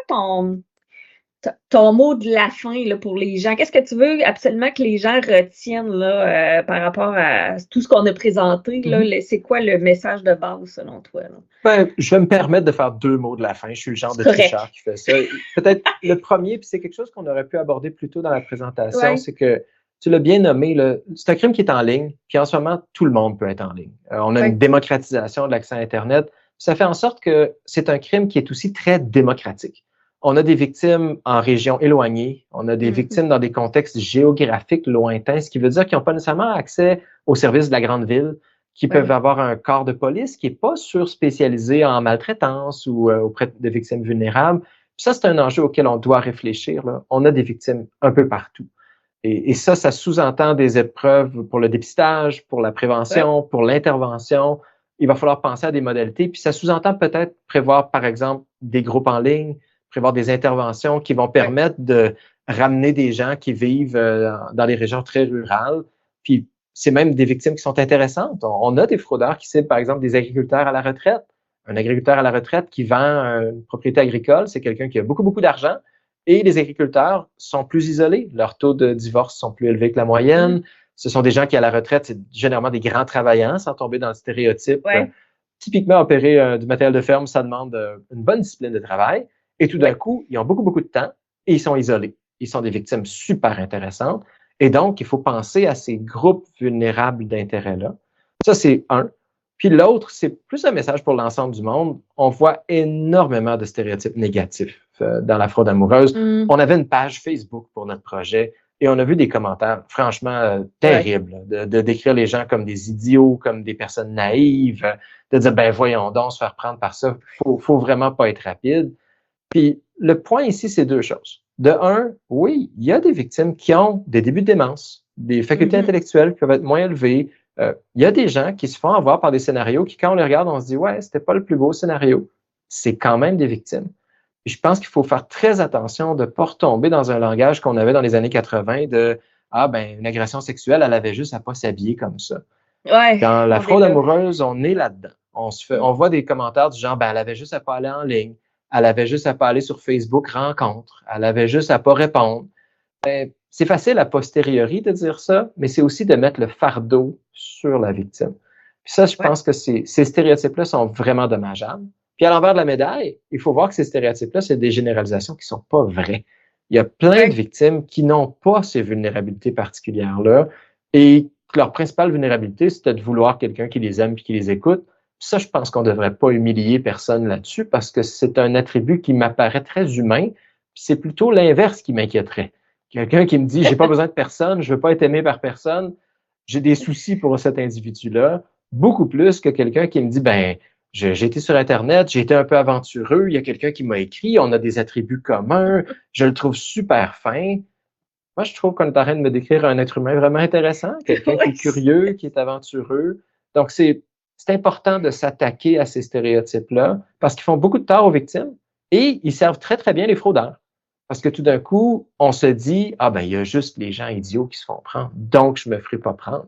ton mot de la fin là, pour les gens? Qu'est-ce que tu veux absolument que les gens retiennent là, par rapport à tout ce qu'on a présenté? Là, c'est quoi le message de base selon toi? Là? Ben, je vais me permettre de faire 2 mots de la fin. Je suis le genre C'est de correct. tricheur qui fait ça. Peut-être le premier, puis c'est quelque chose qu'on aurait pu aborder plus tôt dans la présentation, Ouais. c'est que tu l'as bien nommé, c'est un crime qui est en ligne, puis en ce moment, tout le monde peut être en ligne. On a une démocratisation de l'accès à Internet. Ça fait en sorte que c'est un crime qui est aussi très démocratique. On a des victimes en régions éloignées, on a des victimes dans des contextes géographiques lointains, ce qui veut dire qu'ils n'ont pas nécessairement accès aux services de la grande ville, qui peuvent avoir un corps de police qui n'est pas surspécialisé en maltraitance ou auprès de victimes vulnérables. Puis ça, c'est un enjeu auquel on doit réfléchir. Là. On a des victimes un peu partout. Et ça sous-entend des épreuves pour le dépistage, pour la prévention, pour l'intervention. Il va falloir penser à des modalités. Puis ça sous-entend peut-être prévoir, par exemple, des groupes en ligne, prévoir des interventions qui vont permettre de ramener des gens qui vivent dans les régions très rurales. Puis c'est même des victimes qui sont intéressantes. On a des fraudeurs qui ciblent, par exemple, des agriculteurs à la retraite. Un agriculteur à la retraite qui vend une propriété agricole, c'est quelqu'un qui a beaucoup, beaucoup d'argent. Et les agriculteurs sont plus isolés. Leurs taux de divorce sont plus élevés que la moyenne. Ce sont des gens qui, à la retraite, c'est généralement des grands travailleurs, sans tomber dans le stéréotype. Typiquement, opérer du matériel de ferme, ça demande une bonne discipline de travail. Et tout d'un coup, ils ont beaucoup, beaucoup de temps et ils sont isolés. Ils sont des victimes super intéressantes. Et donc, il faut penser à ces groupes vulnérables d'intérêt-là. Ça, c'est un. Puis l'autre, c'est plus un message pour l'ensemble du monde. On voit énormément de stéréotypes négatifs dans la fraude amoureuse. On avait une page Facebook pour notre projet et on a vu des commentaires franchement terribles de décrire les gens comme des idiots, comme des personnes naïves, de dire, ben voyons donc, se faire prendre par ça, faut vraiment pas être rapide. Puis le point ici, c'est 2 choses. De un, oui, il y a des victimes qui ont des débuts de démence, des facultés intellectuelles qui peuvent être moins élevées. Il y a des gens qui se font avoir par des scénarios qui, quand on les regarde, on se dit, ouais, c'était pas le plus beau scénario. C'est quand même des victimes. Et je pense qu'il faut faire très attention de ne pas retomber dans un langage qu'on avait dans les années 80 de, ah, ben, une agression sexuelle, elle avait juste à pas s'habiller comme ça. Dans la fraude amoureuse, on est là-dedans. On voit des commentaires du genre, ben, elle avait juste à pas aller en ligne. Elle avait juste à pas aller sur Facebook rencontre. Elle avait juste à pas répondre. Ben, c'est facile a posteriori de dire ça, mais c'est aussi de mettre le fardeau sur la victime. Puis ça, je pense que ces stéréotypes-là sont vraiment dommageables. Puis à l'envers de la médaille, il faut voir que ces stéréotypes-là, c'est des généralisations qui ne sont pas vraies. Il y a plein de victimes qui n'ont pas ces vulnérabilités particulières-là et que leur principale vulnérabilité, c'était de vouloir quelqu'un qui les aime et qui les écoute. Ça, je pense qu'on ne devrait pas humilier personne là-dessus parce que c'est un attribut qui m'apparaît très humain. C'est plutôt l'inverse qui m'inquiéterait. Quelqu'un qui me dit, j'ai pas besoin de personne, je veux pas être aimé par personne, j'ai des soucis pour cet individu-là, beaucoup plus que quelqu'un qui me dit, ben, j'ai été sur Internet, j'ai été un peu aventureux, il y a quelqu'un qui m'a écrit, on a des attributs communs, je le trouve super fin. Moi, je trouve qu'on est en train de me décrire un être humain vraiment intéressant, quelqu'un qui est curieux, qui est aventureux. Donc, c'est important de s'attaquer à ces stéréotypes-là parce qu'ils font beaucoup de tort aux victimes et ils servent très, très bien les fraudeurs. Parce que tout d'un coup, on se dit, ah ben, il y a juste les gens idiots qui se font prendre, donc je me ferai pas prendre.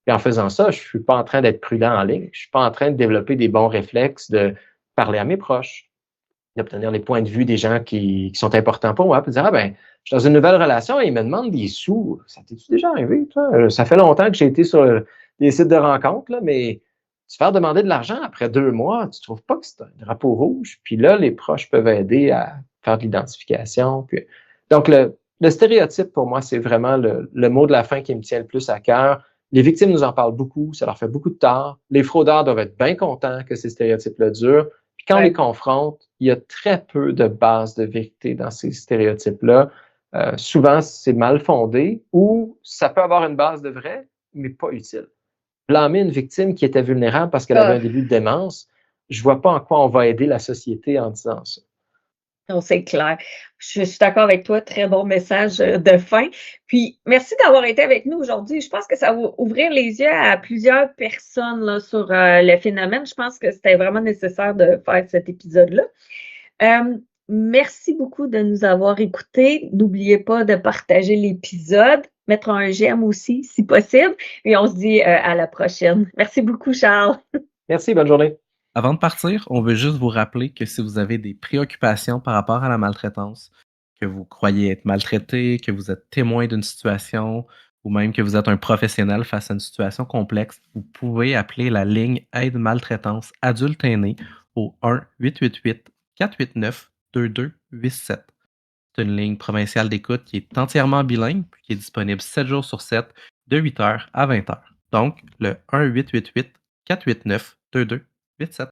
Et en faisant ça, je suis pas en train d'être prudent en ligne, je suis pas en train de développer des bons réflexes de parler à mes proches, d'obtenir les points de vue des gens qui sont importants pour moi, puis de dire, ah ben, je suis dans une nouvelle relation et ils me demandent des sous. Ça t'es-tu déjà arrivé, toi? Ça fait longtemps que j'ai été sur des sites de rencontres, là, mais se faire demander de l'argent après 2 mois, tu trouves pas que c'est un drapeau rouge? Puis là, les proches peuvent aider à faire de l'identification. Puis... Donc, le stéréotype, pour moi, c'est vraiment le mot de la fin qui me tient le plus à cœur. Les victimes nous en parlent beaucoup, ça leur fait beaucoup de tort. Les fraudeurs doivent être bien contents que ces stéréotypes-là durent. Puis quand on les confronte, il y a très peu de base de vérité dans ces stéréotypes-là. Souvent, c'est mal fondé ou ça peut avoir une base de vrai, mais pas utile. Blâmer une victime qui était vulnérable parce qu'elle avait un début de démence, je vois pas en quoi on va aider la société en disant ça. Non, c'est clair. Je suis d'accord avec toi. Très bon message de fin. Puis, merci d'avoir été avec nous aujourd'hui. Je pense que ça va ouvrir les yeux à plusieurs personnes là, sur le phénomène. Je pense que c'était vraiment nécessaire de faire cet épisode-là. Merci beaucoup de nous avoir écoutés. N'oubliez pas de partager l'épisode, mettre un j'aime aussi si possible. Et on se dit à la prochaine. Merci beaucoup, Charles. Merci, bonne journée. Avant de partir, on veut juste vous rappeler que si vous avez des préoccupations par rapport à la maltraitance, que vous croyez être maltraité, que vous êtes témoin d'une situation ou même que vous êtes un professionnel face à une situation complexe, vous pouvez appeler la ligne Aide maltraitance adulte aîné au 1-888-489-2287. C'est une ligne provinciale d'écoute qui est entièrement bilingue puis qui est disponible 7 jours sur 7 de 8h à 20h. Donc, le 1-888-489-2287.